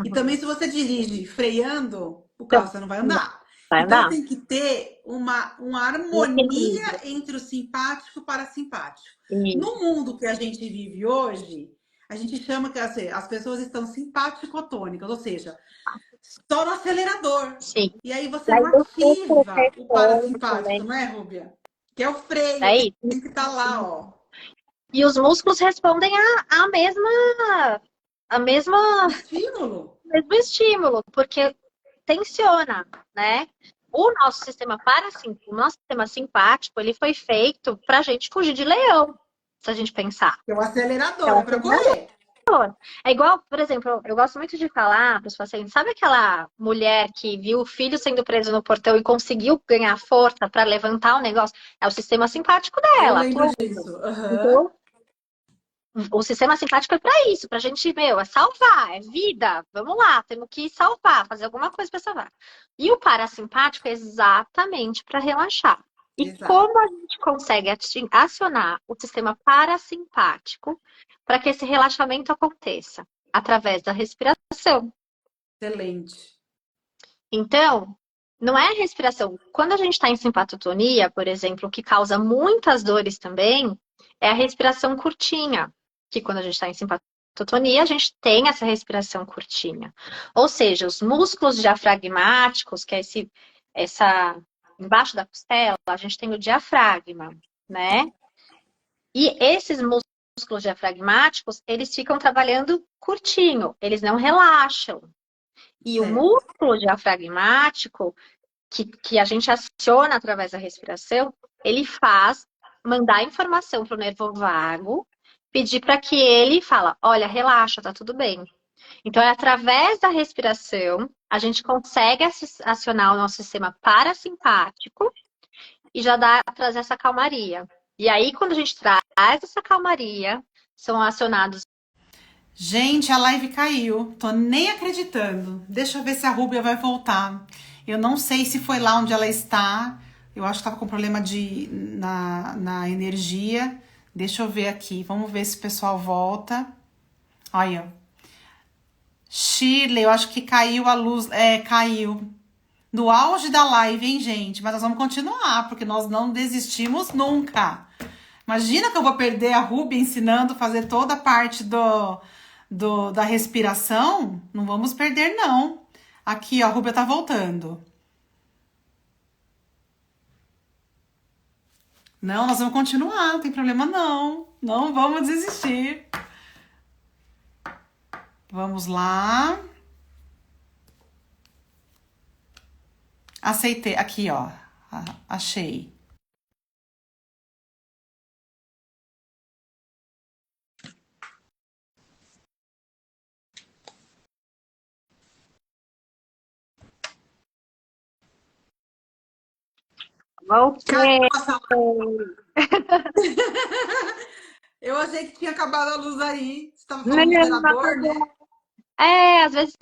E também, Uhum. se você dirige freando, o Então, carro você não vai andar. vai Então, andar? tem que ter uma Um harmonia equilíbrio. entre o simpático e o parasimpático. Isso. No mundo que a gente vive hoje, a gente chama que assim, as pessoas estão simpático-tônicas, ou seja, só no acelerador. Sim. E aí E você aí não o músculo ativa o responde parasimpático, também. não é, Rúbia? Que é o freio, É isso. tem que estar lá, ó. E os músculos respondem a mesma, Estímulo. mesmo estímulo, porque tensiona, né? O nosso sistema simpático, ele foi feito para a gente fugir de leão, se a gente pensar. Que é o É acelerador, um é para acelerador. correr. É igual, por exemplo, eu gosto muito de falar para os pacientes, sabe aquela mulher que viu o filho sendo preso no portão e conseguiu ganhar força para levantar o negócio? É o sistema simpático Eu dela, lembro atuando. disso. Aham. Então, o sistema simpático é para isso, pra gente, é salvar, é vida. Vamos lá, temos que salvar, fazer alguma coisa para salvar. E o parasimpático é exatamente para relaxar. E Exato. como a gente consegue acionar o sistema parasimpático para que esse relaxamento aconteça? Através da respiração. Excelente. Então, não é a respiração. Quando a gente está em simpatotonia, por exemplo, o que causa muitas dores também é a respiração curtinha. Que quando a gente está em simpatotonia, a gente tem essa respiração curtinha. Ou seja, os músculos diafragmáticos, que é essa embaixo da costela, a gente tem o diafragma, né? E esses músculos diafragmáticos, eles ficam trabalhando curtinho, eles não relaxam. E o Certo. músculo diafragmático, que a gente aciona através da respiração, ele faz mandar informação para o nervo vago, pedir para que ele fala, olha, relaxa, tá tudo bem. Então, é através da respiração, a gente consegue acionar o nosso sistema parasimpático e já trazer essa calmaria. E aí, quando a gente traz essa calmaria, são acionados. Gente, a live caiu. Tô nem acreditando. Deixa eu ver se a Rúbia vai voltar. Eu não sei se foi lá onde ela está. Eu acho que tava com problema na energia. Deixa eu ver aqui. Vamos ver se o pessoal volta. Olha. Shirley, eu acho que caiu a luz. É, caiu. No auge da live, hein, gente? Mas nós vamos continuar, porque nós não desistimos nunca. Imagina que eu vou perder a Ruby ensinando a fazer toda a parte da respiração. Não vamos perder, não. Aqui, ó, a Rúbia tá voltando. Não, nós vamos continuar, não tem problema, não. Não vamos desistir. Vamos lá. Aceitei. Aqui, ó. Achei. Voltei. Eu achei que tinha acabado a luz aí. Você estava Não, falando do não gerador, né? acabou. Às vezes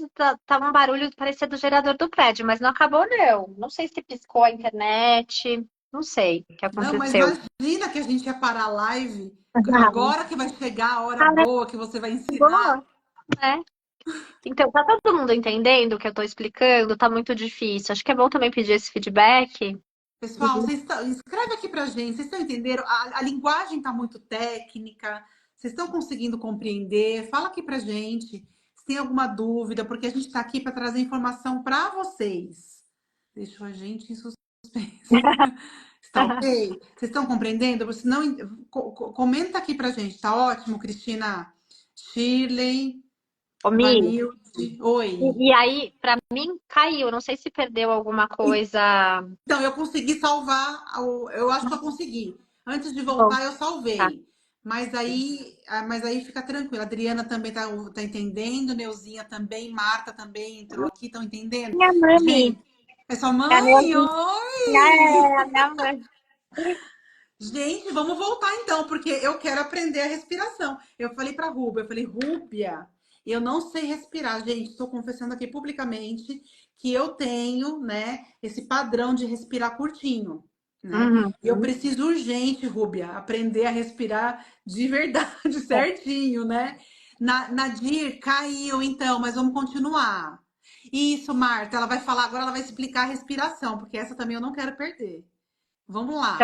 tava um barulho que parecia do gerador do prédio, mas não acabou, não. Não sei se piscou a internet, não sei o que Não, mas aconteceu. imagina que a gente ia parar a live. Agora que vai chegar a hora Ah, boa que você vai ensinar. boa, né? Então, tá todo mundo entendendo o que eu tô explicando? Tá muito difícil. Acho que é bom também pedir esse feedback. Pessoal, escreve aqui pra gente. Vocês estão entendendo? A linguagem está muito técnica. Vocês estão conseguindo compreender? Fala aqui pra gente se tem alguma dúvida, porque a gente está aqui para trazer informação para vocês. Deixou a gente em suspense. Está ok? Vocês estão compreendendo? Se não, comenta aqui pra gente. Tá ótimo, Cristina? Shirley, Ô, Mi, Vanilde. Oi. e aí, pra mim, caiu. Não sei se perdeu alguma coisa. Então, eu consegui salvar, eu acho que eu consegui. Antes de Bom, voltar, eu tá. salvei. Mas aí fica tranquilo. A Adriana também tá entendendo, Neuzinha também, Marta também entrou aqui, estão entendendo? Minha mami. Gente, é sua É a minha, mãe, oi! é a minha mãe. Gente, vamos voltar então, porque eu quero aprender a respiração. Eu falei pra Rúbia, eu falei, Rúbia, eu não sei respirar, gente. Estou confessando aqui publicamente que eu tenho, né, esse padrão de respirar curtinho, né? Uhum. E eu preciso urgente, Rúbia, aprender a respirar de verdade, certinho, né? Nadir caiu, então, mas vamos continuar. Isso, Marta, ela vai falar agora, ela vai explicar a respiração, porque essa também eu não quero perder. Vamos Então, lá.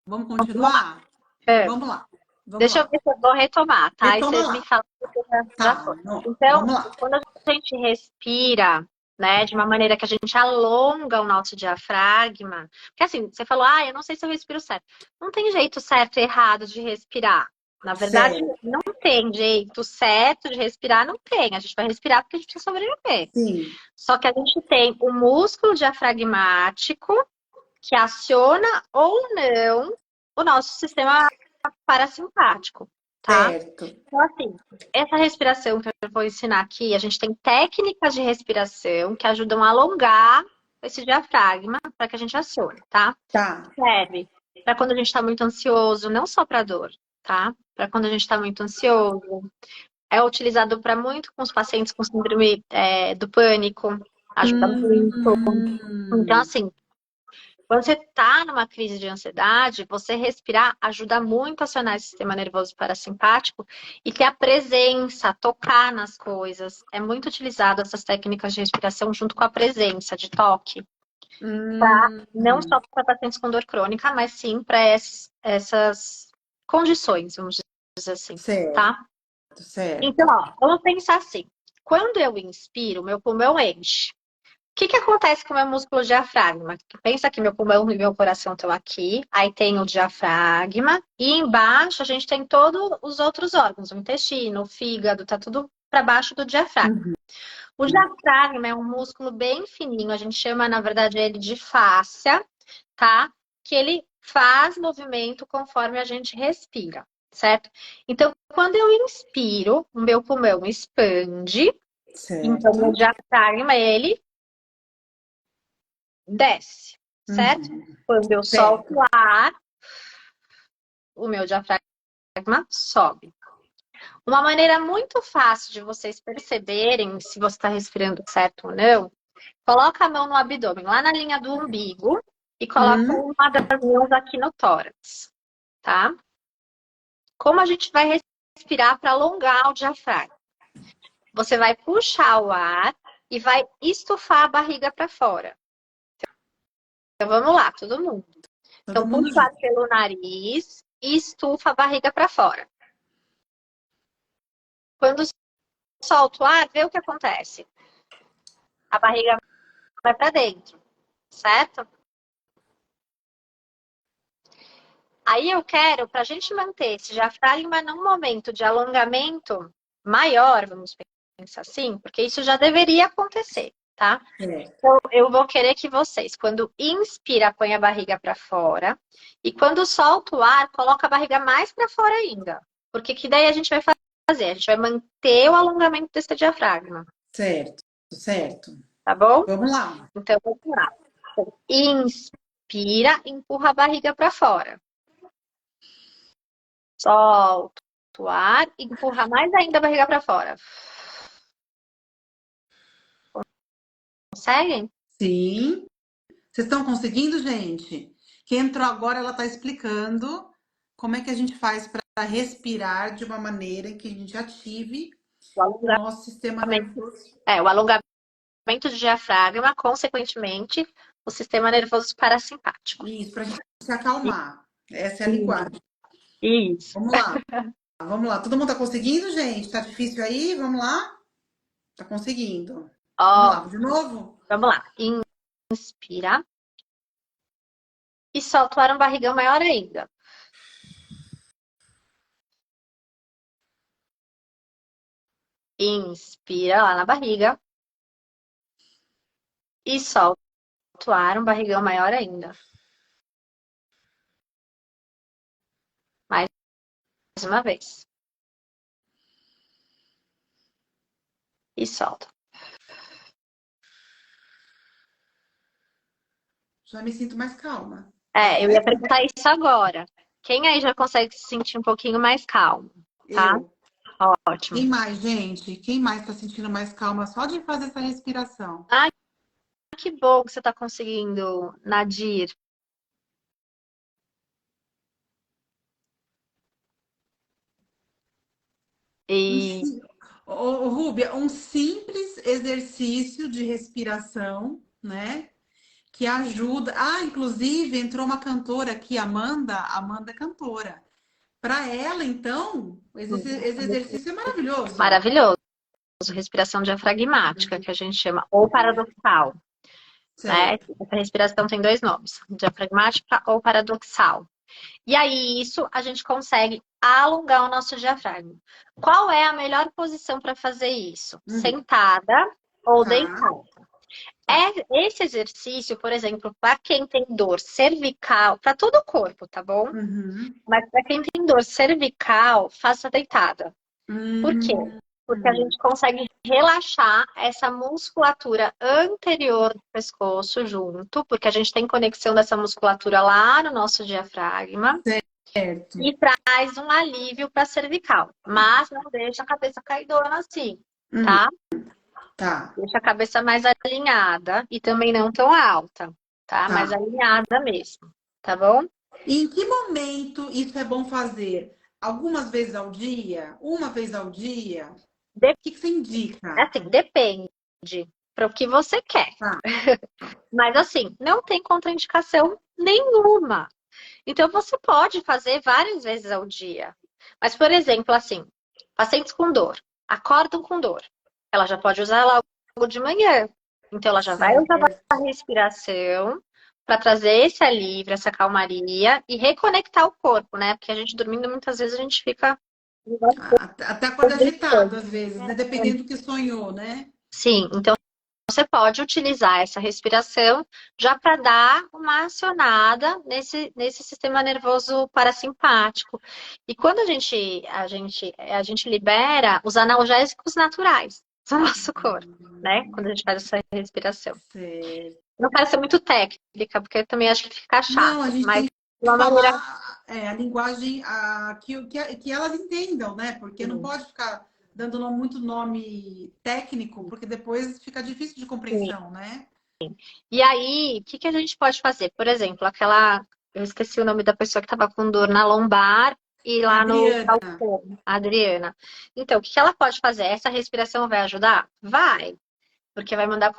Vamos vamos lá. continuar? É. Vamos lá. Vamos Deixa eu lá. ver se eu vou retomar, tá? E Retoma vocês me lá. falam se já Tá, foi. Então, vamos lá. quando a gente respira, né, de uma maneira que a gente alonga o nosso diafragma, porque assim, você falou, eu não sei se eu respiro certo. Não tem jeito certo e errado de respirar. Na verdade, Certo. não tem jeito certo de respirar, não tem. A gente vai respirar porque a gente precisa sobreviver. Sim. Só que a gente tem o músculo diafragmático que aciona ou não o nosso sistema parasimpático, tá? Certo. Então, assim, essa respiração que eu vou ensinar aqui, a gente tem técnicas de respiração que ajudam a alongar esse diafragma para que a gente acione, tá? Tá. Serve para quando a gente está muito ansioso, não só para dor, tá? para quando a gente está muito ansioso. É utilizado para muito com os pacientes com síndrome do pânico. Ajuda muito. Então, Hum, assim, quando você está numa crise de ansiedade, você respirar ajuda muito a acionar esse sistema nervoso parasimpático e ter a presença, tocar nas coisas. É muito utilizado essas técnicas de respiração junto com a presença, de toque, não hum, só para pacientes com dor crônica, mas sim para essas condições, vamos dizer assim, certo, tá? Então, certo. ó, vamos pensar assim. Quando eu inspiro, meu pulmão enche. O que que acontece com o meu músculo diafragma? Pensa que meu pulmão e meu coração estão aqui, aí tem o diafragma, e embaixo a gente tem todos os outros órgãos, o intestino, o fígado, tá tudo para baixo do diafragma. Uhum. O diafragma é um músculo bem fininho, a gente chama, na verdade, ele de fáscia, tá? Que ele faz movimento conforme a gente respira, certo? Então, quando eu inspiro, o meu pulmão expande, então o Certo. diafragma, ele desce, certo? Uhum. Quando eu solto Certo. o ar, o meu diafragma sobe. Uma maneira muito fácil de vocês perceberem se você está respirando certo ou não, coloca a mão no abdômen, lá na linha do umbigo, e coloca Hum, uma das mãos aqui no tórax, tá? Como a gente vai respirar para alongar o diafragma? Você vai puxar o ar e vai estufar a barriga para fora. Então vamos lá, todo mundo. todo Então mundo puxa o ar junto. pelo nariz e estufa a barriga para fora. Quando solta o ar, vê o que acontece. A barriga vai para dentro, certo? Aí eu quero, para a gente manter esse diafragma num momento de alongamento maior, vamos pensar assim, porque isso já deveria acontecer, tá? Certo. Então, eu vou querer que vocês, quando inspira, põe a barriga para fora, e quando solta o ar, coloca a barriga mais para fora ainda. Porque que daí a gente vai fazer? A gente vai manter o alongamento desse diafragma, Certo. Certo. tá bom? Vamos lá. Então, vamos lá. Então, inspira, empurra a barriga para fora. Solta o ar e empurra mais ainda a barriga para fora. Conseguem? Sim. Vocês estão conseguindo, gente? Quem entrou agora, ela está explicando como é que a gente faz para respirar de uma maneira em que a gente ative O o nosso sistema alongamento, nervoso. o alongamento do diafragma, consequentemente, o sistema nervoso parasimpático. Isso, para a gente se acalmar. Essa é a linguagem. Isso. Vamos lá. Vamos lá. Todo mundo está conseguindo, gente? Tá difícil aí? Vamos lá? Tá conseguindo. Vamos Ó, lá, de novo? vamos lá. Inspira e solta o ar um barrigão maior ainda. Inspira lá na barriga e solta o ar um barrigão maior ainda. Mais uma vez. E solta. Já me sinto mais calma. Eu ia perguntar isso agora. Quem aí já consegue se sentir um pouquinho mais calmo, tá? Eu. Quem Ótimo. mais, gente? Quem mais está sentindo mais calma só de fazer essa respiração? Ah, que bom que você está conseguindo, Nadir. Um E sim- Rúbia, um simples exercício de respiração, né? Que ajuda. Ah, inclusive entrou uma cantora aqui, Amanda. Amanda é cantora. Para ela, então, esse exercício é maravilhoso. maravilhoso. Respiração diafragmática, que a gente chama, ou paradoxal, né? Certo. Essa respiração tem dois nomes, diafragmática ou paradoxal. E aí, isso a gente consegue alongar o nosso diafragma. Qual é a melhor posição para fazer isso? Uhum. Sentada ou Tá, deitada. Esse exercício, por exemplo, para quem tem dor cervical, para todo o corpo, tá bom? Uhum. Mas para quem tem dor cervical, faça deitada. Por quê? Hum. Porque a gente consegue relaxar essa musculatura anterior do pescoço junto, porque a gente tem conexão dessa musculatura lá no nosso diafragma. Certo. e traz um alívio para a cervical. Mas não deixa a cabeça caidona assim, Hum, tá? tá, Deixa a cabeça mais alinhada e também não tão alta, tá? Mais tá. alinhada mesmo, tá bom? E em que momento isso é bom fazer? Algumas vezes ao dia? Uma vez ao dia? O De- que você indica? Assim, depende para o que você quer. Tá, Mas assim, não tem contraindicação nenhuma. Então você pode fazer várias vezes ao dia. Mas, por exemplo, assim, pacientes com dor, acordam com dor. Ela já pode usar logo de manhã. Então ela já vai usar certo. a respiração para trazer esse alívio, essa calmaria e reconectar o corpo, né? Porque a gente dormindo, muitas vezes a gente fica. Até acorda agitado às vezes, né? Dependendo do que sonhou, né? Sim, então você pode utilizar essa respiração já para dar uma acionada nesse sistema nervoso parasimpático. E quando a gente libera os analgésicos naturais do nosso corpo, né? Quando a gente faz essa respiração. Certo. Não quero ser muito técnica, porque eu também acho que fica Não, a chato, gente mas tem de que uma maneira. falar a linguagem que elas entendam, né? Porque não Sim, pode ficar dando muito nome técnico, porque depois fica difícil de sim. compreensão, né? E aí, o que que a gente pode fazer? Por exemplo, aquela. Eu esqueci o nome da pessoa que estava com dor na lombar e lá no Adriana, calcão, a Adriana. Então, o que que ela pode fazer? Essa respiração vai ajudar? Vai, porque vai mandar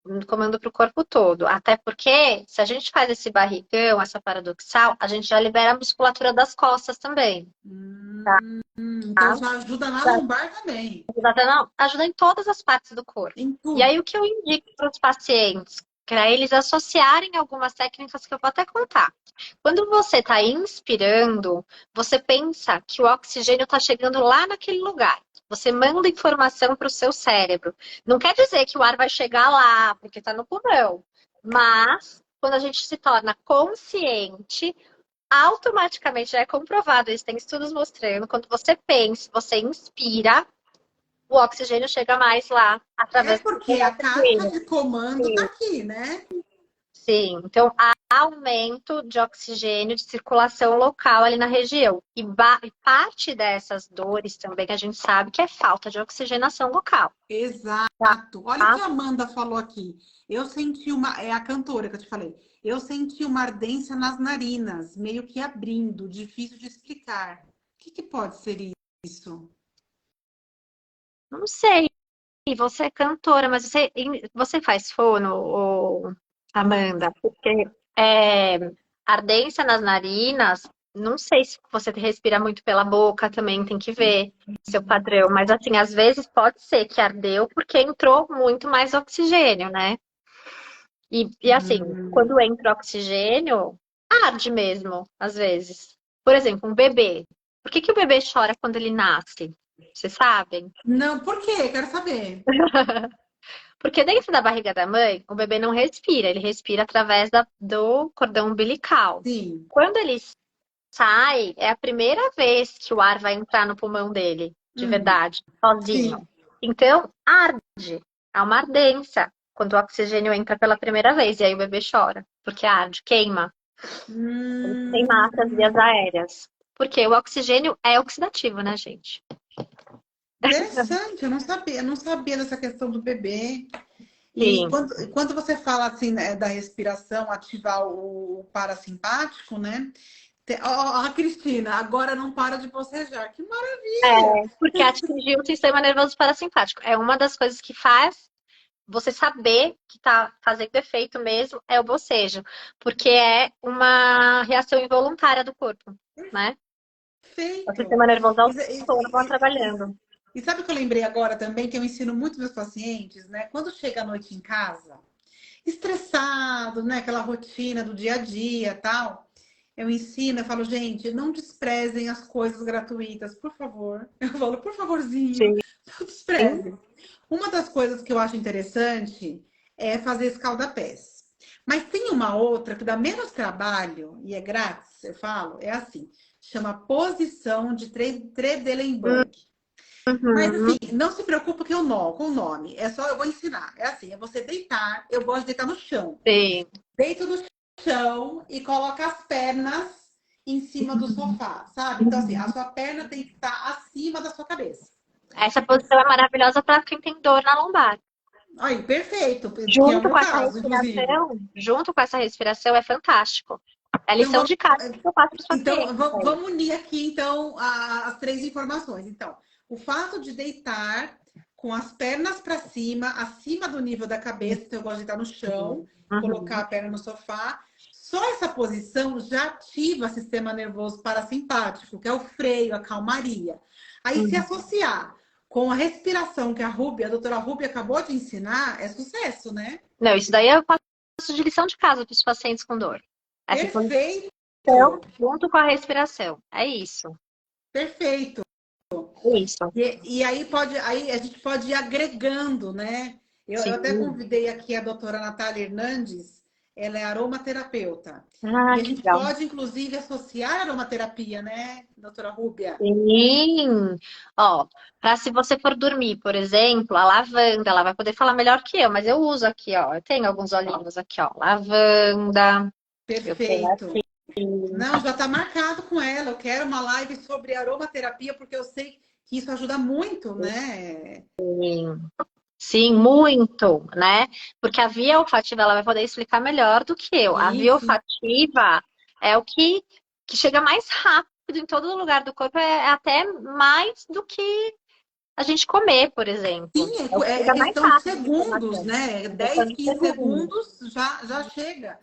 um comando para o corpo todo. Até porque, se a gente faz esse barrigão, essa paradoxal, a gente já libera a musculatura das costas também. então Tá? já ajuda na lombar também, Não, ajuda em todas as partes do corpo. em E tudo. aí, o que eu indico para os pacientes? Para eles associarem algumas técnicas que eu vou até contar. Quando você está inspirando, você pensa que o oxigênio está chegando lá naquele lugar. Você manda informação para o seu cérebro. Não quer dizer que o ar vai chegar lá, porque está no pulmão. Mas, quando a gente se torna consciente, automaticamente já é comprovado, isso tem estudos mostrando, quando você pensa, você inspira, o oxigênio chega mais lá É através do porque a caixa oxigênio. de comando tá aqui, né? Sim, então há aumento de oxigênio de circulação local ali na região. E parte dessas dores também a gente sabe que é falta de oxigenação local. Exato. Olha o que Tá? a Amanda falou aqui. Eu senti é a cantora que eu te falei. Eu senti uma ardência nas narinas, meio que abrindo, difícil de explicar. O que que pode ser isso? Não sei, você é cantora, mas você faz fono, Amanda? Porque é, ardência nas narinas, não sei se você respira muito pela boca, também tem que ver seu padrão. Mas assim, às vezes pode ser que ardeu porque entrou muito mais oxigênio, né? E assim, Hum, quando entra oxigênio, arde mesmo, às vezes. Por exemplo, um bebê. Por que que o bebê chora quando ele nasce? Vocês sabem? Não, por quê? Quero saber. Porque dentro da barriga da mãe, o bebê não respira, ele respira através do cordão umbilical. Sim, Quando ele sai, é a primeira vez que o ar vai entrar no pulmão dele, de hum, verdade, sim. sozinho. Então, arde. Há uma ardência quando o oxigênio entra pela primeira vez, e aí o bebê chora, porque arde, queima, tem mata as vias Hum, aéreas. Porque o oxigênio é oxidativo, né, gente? interessante, eu não sabia dessa questão do bebê. E Sim, quando você fala assim, né, da respiração, ativar o parasimpático, né? Ó, a Cristina, agora não para de bocejar. Que maravilha! porque atingir o sistema nervoso parasimpático é uma das coisas que faz você saber que está fazendo efeito mesmo é o bocejo, porque é uma reação involuntária do corpo, né? O Perfeito! sistema nervoso E, autônomo trabalhando. sabe o que eu lembrei agora também, que eu ensino muito meus pacientes, né? Quando chega à noite em casa, estressado, né? Aquela rotina do dia a dia, tal. Eu ensino, eu falo, gente, não desprezem as coisas gratuitas, por favor. Eu falo, por favorzinho, Sim. não desprezem. Uma das coisas que eu acho interessante é fazer escaldapés. Mas tem uma outra que dá menos trabalho e é grátis, eu falo, é assim, chama posição de Trendelenburg. Mas Uhum. assim, não se preocupe com o nome, é só eu vou ensinar. É assim, é você deitar, eu gosto de deitar no chão. Sim. Deito no chão e coloca as pernas em cima do sofá, sabe? Então, assim, a sua perna tem que estar acima da sua cabeça. Essa posição é maravilhosa para quem tem dor na lombar. Aí, perfeito, que é o meu caso, inclusive. Junto com essa respiração é fantástico. É a Então, lição de casa que eu passo para os então, pacientes. vamos unir aqui, então, as três informações. Então, o fato de deitar com as pernas para cima, acima do nível da cabeça, então eu gosto de deitar no chão, colocar a perna no sofá. Só essa posição já ativa o sistema nervoso parasimpático, que é o freio, a calmaria. Aí, se associar com a respiração que a doutora Ruby acabou de ensinar, é sucesso, né? Não, isso daí eu passo de lição de casa para os pacientes com dor. Essa Perfeito! posição junto com a respiração. É isso. Perfeito! Isso. E aí a gente pode ir agregando, né? Eu até convidei aqui a doutora Natália Hernandes, ela é aromaterapeuta. Ah, E a que gente legal. pode, inclusive, associar a aromaterapia, né, doutora Rúbia? Sim. Ó, para se você for dormir, por exemplo, a lavanda, ela vai poder falar melhor que eu, mas eu uso aqui, ó. Eu tenho alguns olhinhos aqui, ó. Lavanda. Eu tenho Perfeito. assim. Não, já está marcado com ela. Eu quero uma live sobre aromaterapia, porque eu sei que isso ajuda muito, né? Sim, muito, né? Porque a via olfativa ela vai poder explicar melhor do que eu. A Sim, via sim. olfativa é o que chega mais rápido em todo lugar do corpo, é até mais do que a gente comer, por exemplo. Sim, É o que é chega mais questão de rápido de segundos, informação. né? É questão 10, de 15 segundos. segundos já chega.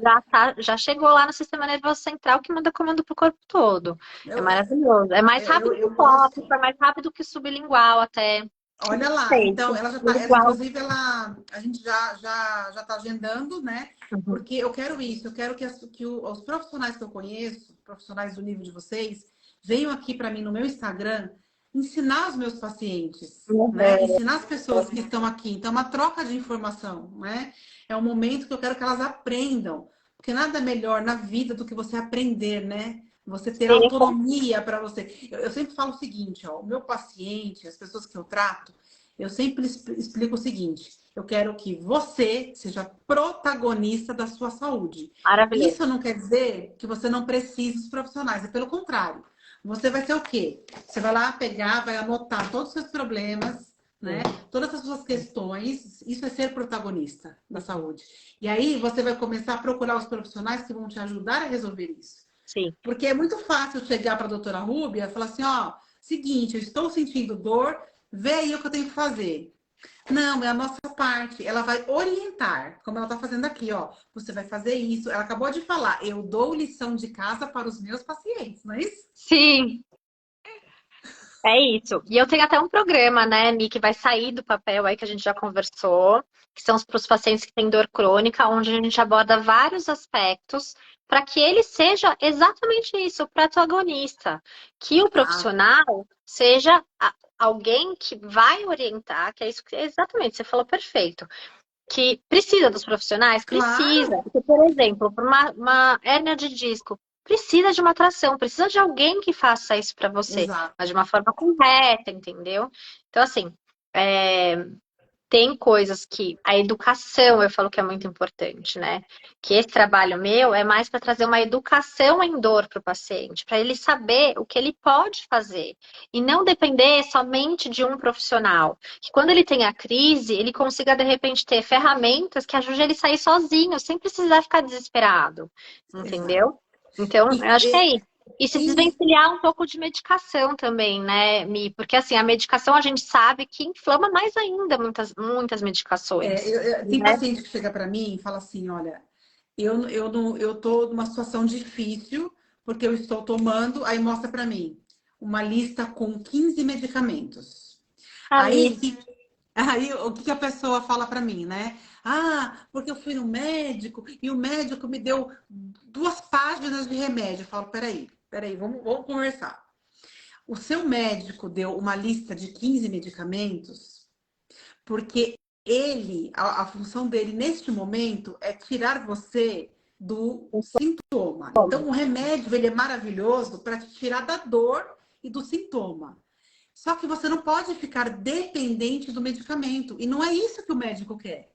Já chegou lá no sistema nervoso central que manda comando pro corpo todo. É Eu, maravilhoso. É mais rápido que eu o gosto. tópico, é mais rápido que o sublingual até. Olha lá, Sei, então ela já tá, sublingual. inclusive a gente já tá agendando, né? Uhum. Porque eu quero isso, eu quero que, os profissionais que eu conheço, profissionais do nível de vocês, venham aqui para mim no meu Instagram ensinar os meus pacientes, né? Uhum. Ensinar as pessoas que estão aqui. Então, é uma troca de informação, né? É um momento que eu quero que elas aprendam, porque nada melhor na vida do que você aprender, né? Você ter Sim, autonomia para você. Eu sempre falo o seguinte, ó, o meu paciente, as pessoas que eu trato, eu sempre explico o seguinte: eu quero que você seja protagonista da sua saúde. maravilhoso. Isso não quer dizer que você não precise dos profissionais, é pelo contrário. Você vai ser o quê? Você vai lá pegar, vai anotar todos os seus problemas, né? Todas as suas questões. Isso é ser protagonista da saúde. E aí você vai começar a procurar os profissionais que vão te ajudar a resolver isso. Sim. Porque é muito fácil chegar para a doutora Rúbia e falar assim, ó, seguinte, eu estou sentindo dor, vê aí o que eu tenho que fazer. Não, é a nossa parte. Ela vai orientar, como ela está fazendo aqui, ó. Você vai fazer isso. Ela acabou de falar, eu dou lição de casa para os meus pacientes, não é isso? Sim, é isso. E eu tenho até um programa, né, Mi, que vai sair do papel aí que a gente já conversou, que são para os pacientes que têm dor crônica, onde a gente aborda vários aspectos para que ele seja exatamente isso, o protagonista. Que o Ah, profissional seja alguém que vai orientar, que é isso que exatamente, você falou perfeito. Que precisa dos profissionais? Precisa. claro. Porque, por exemplo, para uma hérnia de disco, precisa de uma tração, precisa de alguém que faça isso para você, Exato. mas de uma forma correta, entendeu? Então, assim, é, tem coisas que a educação eu falo que é muito importante, né? Que esse trabalho meu é mais para trazer uma educação em dor para o paciente, para ele saber o que ele pode fazer e não depender somente de um profissional. Que quando ele tem a crise, ele consiga de repente ter ferramentas que ajudem ele a sair sozinho, sem precisar ficar desesperado, Exato. entendeu? Então, E, eu acho que é isso. E se e, desvencilhar um pouco de medicação também, né, Mi? Porque assim, a medicação a gente sabe que inflama mais ainda muitas medicações, tem né? paciente que chega para mim e fala assim, olha, eu não, eu tô numa situação difícil porque eu estou tomando, aí mostra para mim uma lista com 15 medicamentos. Aí, Ali, aí o que a pessoa fala para mim, né? Ah, porque eu fui no médico e o médico me deu 2 páginas de remédio. Eu falo, peraí, vamos conversar. O seu médico deu uma lista de 15 medicamentos porque a função dele neste momento é tirar você do sintoma. Então, o remédio ele é maravilhoso para te tirar da dor e do sintoma. Só que você não pode ficar dependente do medicamento. E não é isso que o médico quer.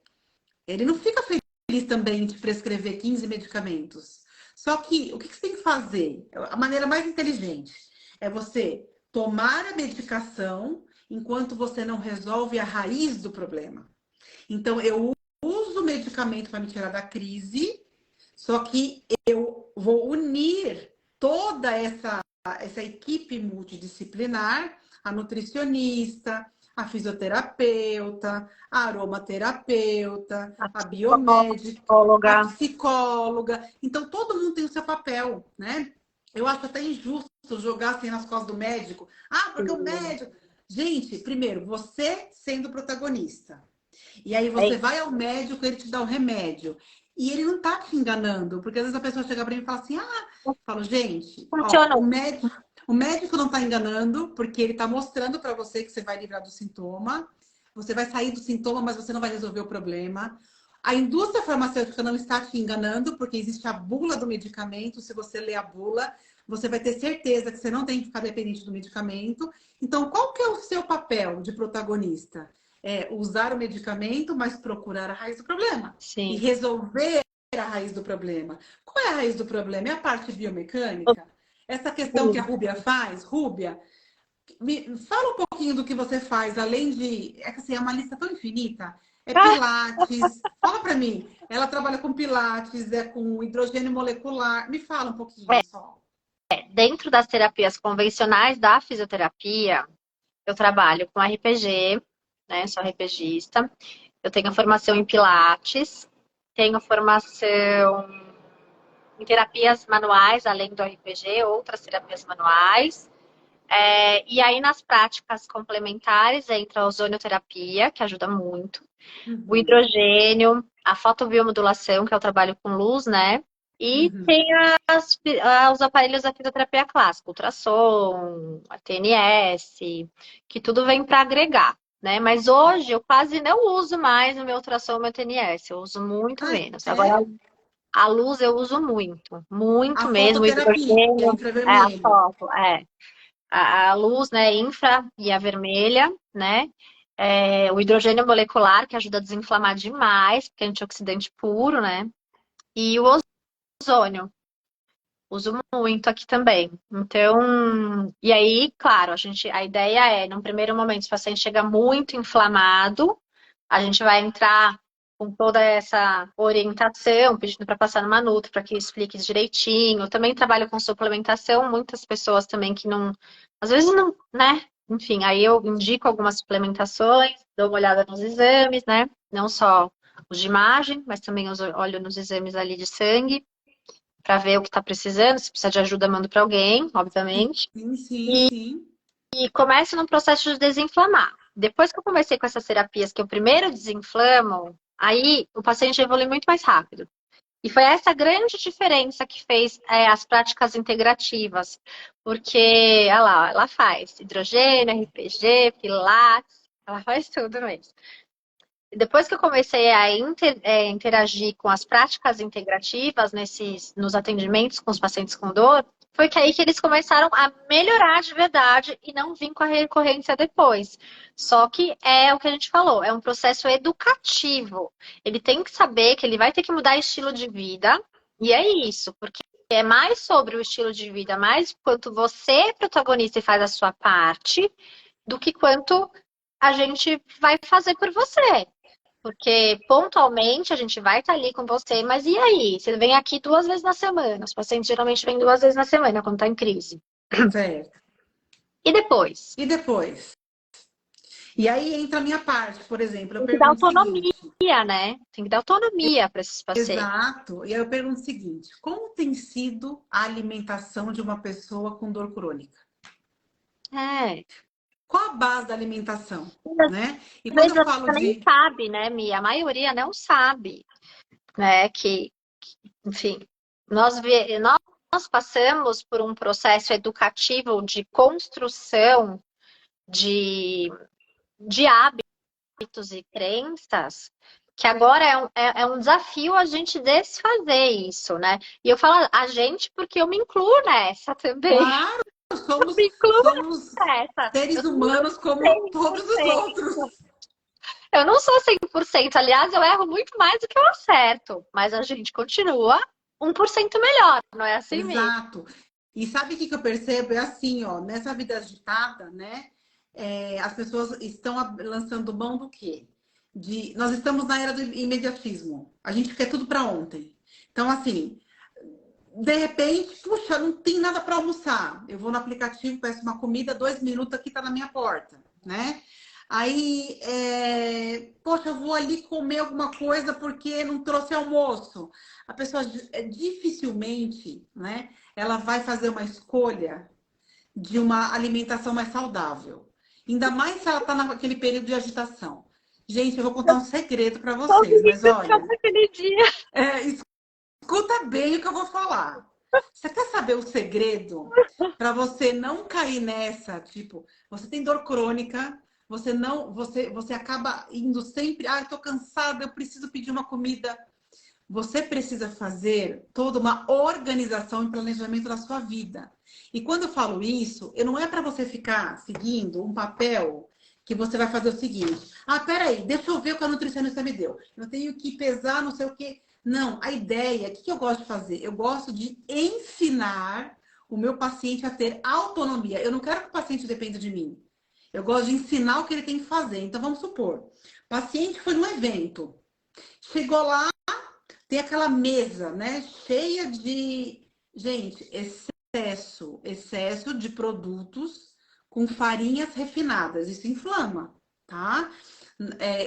Ele não fica feliz também de prescrever 15 medicamentos. Só que o que você tem que fazer? A maneira mais inteligente é você tomar a medicação enquanto você não resolve a raiz do problema. Então, eu uso o medicamento para me tirar da crise, só que eu vou unir toda essa equipe multidisciplinar, a nutricionista, a fisioterapeuta, a aromaterapeuta, A a biomédica, a psicóloga. psicóloga. Então, todo mundo tem o seu papel, né? Eu acho até injusto jogar assim nas costas do médico. Ah, porque o Sim. médico. Gente, primeiro, você sendo protagonista. E aí É você vai ao médico, ele te dá o remédio. E ele não tá te enganando, porque às vezes a pessoa chega para mim e fala assim: ah, eu falo, gente, ó, funcionou. o médico não tá enganando, porque ele tá mostrando para você que você vai livrar do sintoma, você vai sair do sintoma, mas você não vai resolver o problema. A indústria farmacêutica não está te enganando, porque existe a bula do medicamento. Se você ler a bula, você vai ter certeza que você não tem que ficar dependente do medicamento. Então, qual que é o seu papel de protagonista? É usar o medicamento, mas procurar a raiz do problema e Sim. resolver a raiz do problema. Qual é a raiz do problema? É a parte biomecânica? Essa questão que a Sim. Rúbia faz, Rúbia, me fala um pouquinho do que você faz, além de. É que assim, é uma lista tão infinita. É Ah, Pilates. Fala para mim. Ela trabalha com Pilates, é com hidrogênio molecular. Me fala um pouquinho só. dentro das terapias convencionais da fisioterapia, eu trabalho com RPG, né? Sou RPGista. Eu tenho formação em Pilates, tenho formação em terapias manuais, além do RPG, outras terapias manuais. E aí, nas práticas complementares, entra a ozonioterapia, que ajuda muito, o Uhum, hidrogênio, a fotobiomodulação, que é o trabalho com luz, né? E uhum. tem os aparelhos da fisioterapia clássica, ultrassom, a TNS, que tudo vem para agregar, né? Mas hoje eu quase não uso mais o meu ultrassom e o meu TNS, eu uso muito Ah, menos. Agora, é? a luz eu uso muito, A muito mesmo. O fototerapia, hidrogênio, a infravermelho. foto, a luz, né, infra e a vermelha, né? O hidrogênio molecular, que ajuda a desinflamar demais, porque é antioxidante puro, né? E o ozônio, uso muito aqui também. Então, e aí, claro, a ideia é, num primeiro momento, se o paciente chega muito inflamado, a gente vai entrar com toda essa orientação, pedindo para passar numa nutra, para que explique direitinho. Eu também trabalho com suplementação, muitas pessoas também que não, às vezes não, né? Enfim, aí eu indico algumas suplementações, dou uma olhada nos exames, né? Não só os de imagem, mas também olho nos exames ali de sangue para ver o que está precisando, se precisa de ajuda, mando para alguém, obviamente. Sim, sim, sim. E começo no processo de desinflamar. Depois que eu comecei com essas terapias que eu primeiro desinflamo, aí o paciente evolui muito mais rápido. E foi essa grande diferença que fez as práticas integrativas. Porque, olha lá, ela faz hidrogênio, RPG, pilates, ela faz tudo mesmo. Depois que eu comecei a interagir com as práticas integrativas nos atendimentos com os pacientes com dor, foi que aí que eles começaram a melhorar de verdade e não vir com a recorrência depois. Só que é o que a gente falou, é um processo educativo. Ele tem que saber que ele vai ter que mudar estilo de vida, e é isso, porque é mais sobre o estilo de vida, mais quanto você é protagonista e faz a sua parte, do que quanto a gente vai fazer por você. Porque pontualmente a gente vai estar ali com você, mas e aí? Você vem aqui 2 vezes na semana. Os pacientes geralmente vêm 2 vezes na semana quando está em crise. Certo. E depois? E depois? E aí entra a minha parte, por exemplo, eu Tem que dar pergunto o autonomia, seguinte. né? Tem que dar autonomia para esses pacientes. Exato. E aí eu pergunto o seguinte: como tem sido a alimentação de uma pessoa com dor crônica? É. Qual a base da alimentação, né? E Às quando vezes eu a falo pessoa nem de sabe, né, Mia? A maioria não sabe, né? Enfim, nós passamos por um processo educativo de construção de hábitos e crenças, que agora é um desafio a gente desfazer isso, né? E eu falo a gente porque eu me incluo nessa também. claro, Eu me incluo somos nessa. Eu seres não humanos como sei todos por os outros. cento. Eu não sou 100%. Aliás, eu erro muito mais do que eu acerto. Mas a gente continua. 1% melhor, não é assim mesmo? Exato. E sabe o que que eu percebo? É assim, ó, nessa vida agitada, né? As pessoas estão lançando mão do quê? Nós estamos na era do imediatismo. A gente quer tudo para ontem. Então, assim, de repente, puxa, não tem nada para almoçar. Eu vou no aplicativo, peço uma comida, 2 minutos aqui tá na minha porta, né? Aí, poxa, eu vou ali comer alguma coisa porque não trouxe almoço. A pessoa dificilmente, né? Ela vai fazer uma escolha de uma alimentação mais saudável. Ainda mais se ela está naquele período de agitação. Gente, eu vou contar um segredo para Só vocês, que mas eu olha, aquele dia. escuta bem o que eu vou falar. Você quer saber o segredo para você não cair nessa? Tipo, você tem dor crônica, você não, você acaba indo sempre, ah, eu tô cansada, eu preciso pedir uma comida. Você precisa fazer toda uma organização e planejamento da sua vida. E quando eu falo isso, eu não é para você ficar seguindo um papel que você vai fazer o seguinte: ah, peraí, deixa eu ver o que a nutricionista me deu. Eu tenho que pesar, não sei o quê. Não, a ideia, o que eu gosto de fazer? Eu gosto de ensinar o meu paciente a ter autonomia. Eu não quero que o paciente dependa de mim. Eu gosto de ensinar o que ele tem que fazer. Então, vamos supor, o paciente foi num evento, chegou lá, tem aquela mesa, né, cheia de, gente, excesso de produtos com farinhas refinadas. Isso inflama, tá?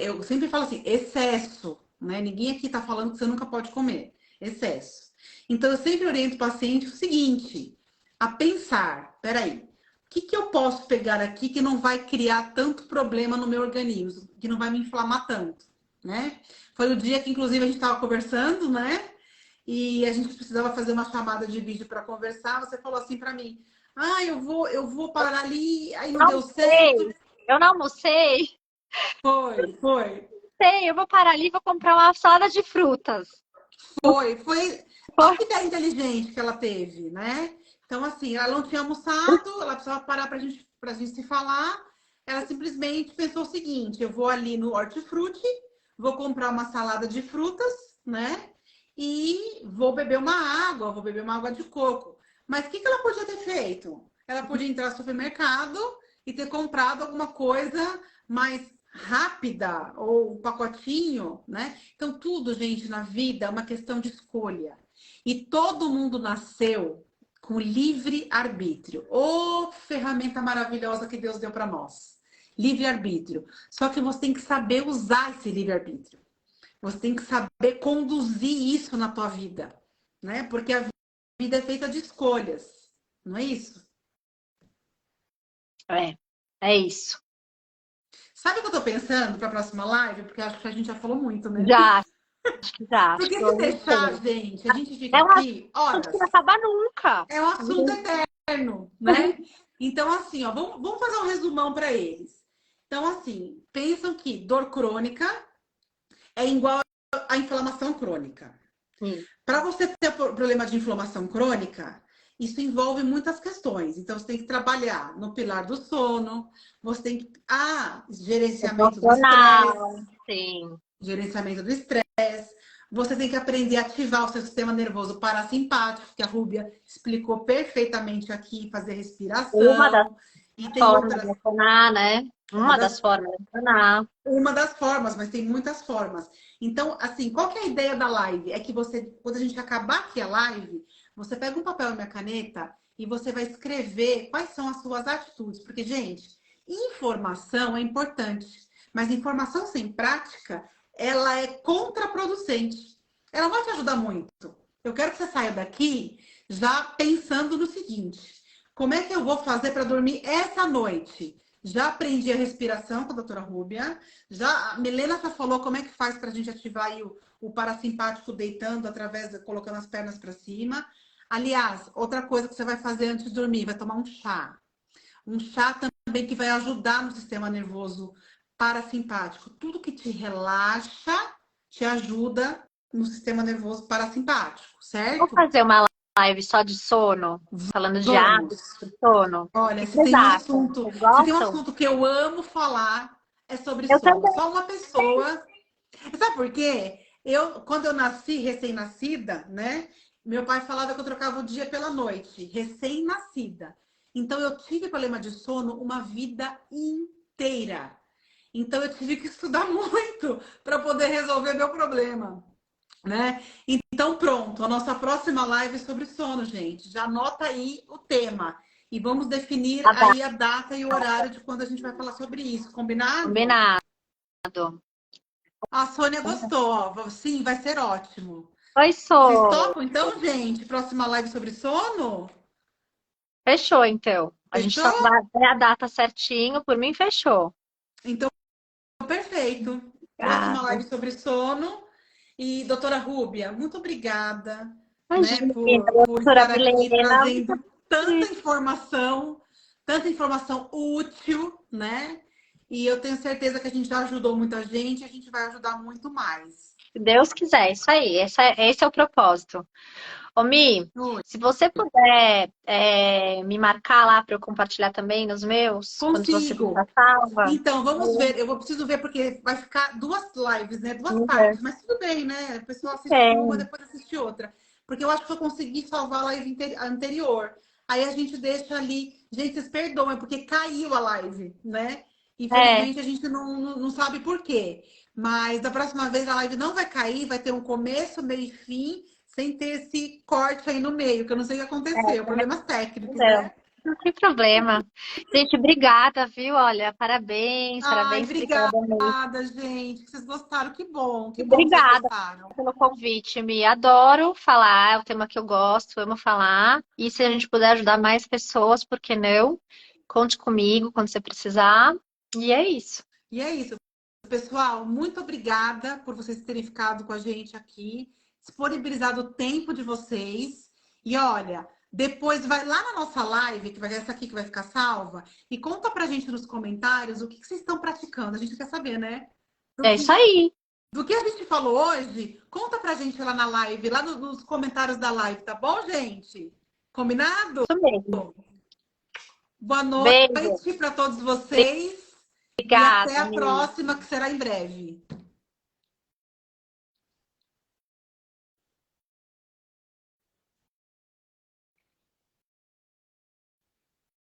Eu sempre falo assim, excesso, né? Ninguém aqui tá falando que você nunca pode comer. Excesso. Então, eu sempre oriento o paciente o seguinte, a pensar, peraí, o que que eu posso pegar aqui que não vai criar tanto problema no meu organismo, que não vai me inflamar tanto, né? Foi o dia que, inclusive, a gente estava conversando, né? E a gente precisava fazer uma chamada de vídeo para conversar. Você falou assim para mim: ah, eu vou parar ali, aí não Não deu certo. almocei. Eu não almocei. Foi. Sei, eu vou parar ali e vou comprar uma salada de frutas. Foi. Foi. Olha que ideia inteligente que ela teve, né? Então, assim, ela não tinha almoçado, ela precisava parar para a gente se falar. Ela simplesmente pensou o seguinte: eu vou ali no hortifruti, vou comprar uma salada de frutas, né? E vou beber uma água de coco. Mas o que que ela podia ter feito? Ela podia entrar no supermercado e ter comprado alguma coisa mais rápida ou um pacotinho, né? Então, tudo, gente, na vida é uma questão de escolha. E todo mundo nasceu com livre arbítrio. Ô, ferramenta maravilhosa que Deus deu para nós. Livre arbítrio. Só que você tem que saber usar esse livre arbítrio. Você tem que saber conduzir isso na tua vida, né? Porque a vida é feita de escolhas, não é isso? É isso. Sabe o que eu tô pensando para a próxima live? Porque acho que a gente já falou muito, né? Já, acho que já. Acho Porque que se eu não deixar, sei. gente, a gente fica É um aqui assunto que horas. não acaba nunca. É um assunto eterno, né? Então, assim, ó, vamos fazer um resumão para eles. Então, assim, pensam que dor crônica é igual a inflamação crônica. Sim. Para você ter problema de inflamação crônica, isso envolve muitas questões. Então, você tem que trabalhar no pilar do sono, você tem que. Ah, gerenciamento do estresse. Emocional, sim. Gerenciamento do estresse. Você tem que aprender a ativar o seu sistema nervoso parasimpático, que a Rúbia explicou perfeitamente aqui, fazer Uma das respiração. E tem formas de outras, funcionar, né? Uma das formas de funcionar. uma das formas, mas tem muitas formas. Então, assim, qual que é a ideia da live? É que você, quando a gente acabar aqui a live, você pega um papel e uma caneta e você vai escrever quais são as suas atitudes. Porque, gente, informação é importante, mas informação sem prática, ela é contraproducente. Ela não vai te ajudar muito. Eu quero que você saia daqui já pensando no seguinte: como é que eu vou fazer para dormir essa noite? Já aprendi a respiração com a doutora Rúbia. Já a Milena já falou como é que faz para a gente ativar aí o parasimpático deitando colocando as pernas para cima. Aliás, outra coisa que você vai fazer antes de dormir, vai tomar um chá. Um chá também que vai ajudar no sistema nervoso parasimpático. Tudo que te relaxa te ajuda no sistema nervoso parasimpático, Vou certo? fazer uma live só de sono, falando de Vamos. hábitos de sono. O Olha, que vocês acham? Vocês se tem um gostam? assunto que eu amo falar, é sobre Eu sono. também. Só uma pessoa. Sabe por quê? Quando eu nasci, recém-nascida, né? Meu pai falava que eu trocava o dia pela noite, recém-nascida. Então eu tive problema de sono uma vida inteira. Então eu tive que estudar muito para poder resolver meu problema, né? Então pronto, a nossa próxima live é sobre sono, gente. Já anota aí o tema e vamos definir Tá aí a data e o horário de quando a gente vai falar sobre isso, combinado? combinado. A Sônia gostou, ó. Sim, vai ser ótimo. Oi, Vocês Sô. topam então, gente? Próxima live sobre sono? Fechou, então. A gente só Fechou? vai ver a data certinho. Por mim, fechou. Então, perfeito. Próxima Obrigada. live sobre sono. E, doutora Rúbia, muito obrigada, né, Imagina, por doutora estar aqui Milena. trazendo tanta informação útil, né? E eu tenho certeza que a gente já ajudou muita gente, a gente vai ajudar muito mais. Se Deus quiser, isso aí. Esse é o propósito. Ô, Mi, Oi. se você puder me marcar lá para eu compartilhar também nos meus, quando você Consigo. puder, salva. Então, vamos ver. Eu vou preciso ver porque vai ficar duas lives, né? Duas Uhum. partes, mas tudo bem, né? O pessoal assiste uma, Tem. depois assiste outra. Porque eu acho que eu consegui salvar a live anterior. Aí a gente deixa ali. Gente, vocês perdoem, porque caiu a live, né? É, Infelizmente a gente não sabe por quê. Mas da próxima vez a live não vai cair, vai ter um começo, meio e fim, sem ter esse corte aí no meio, que eu não sei o que aconteceu. Problemas técnicos, entendeu? né? Não tem problema. Gente, obrigada, viu? Olha, parabéns, Ai, parabéns, obrigada mesmo. obrigada, gente. Que vocês gostaram. Que bom que vocês Obrigada gostaram. pelo convite, Me adoro falar, é o tema que eu gosto, amo falar. E se a gente puder ajudar mais pessoas, por que não? Conte comigo quando você precisar. E é isso. E é isso, pessoal. Muito obrigada por vocês terem ficado com a gente aqui, disponibilizado o tempo de vocês. E olha, depois vai lá na nossa live, que vai essa aqui que vai ficar salva, e conta pra gente nos comentários o que vocês estão praticando. A gente quer saber, né? Do É isso que, aí. do que a gente falou hoje, conta pra gente lá na live, lá nos comentários da live, tá bom, gente? Combinado? Isso mesmo. Boa Beijo. noite para todos vocês e até Obrigada, a amiga. próxima, que será em breve.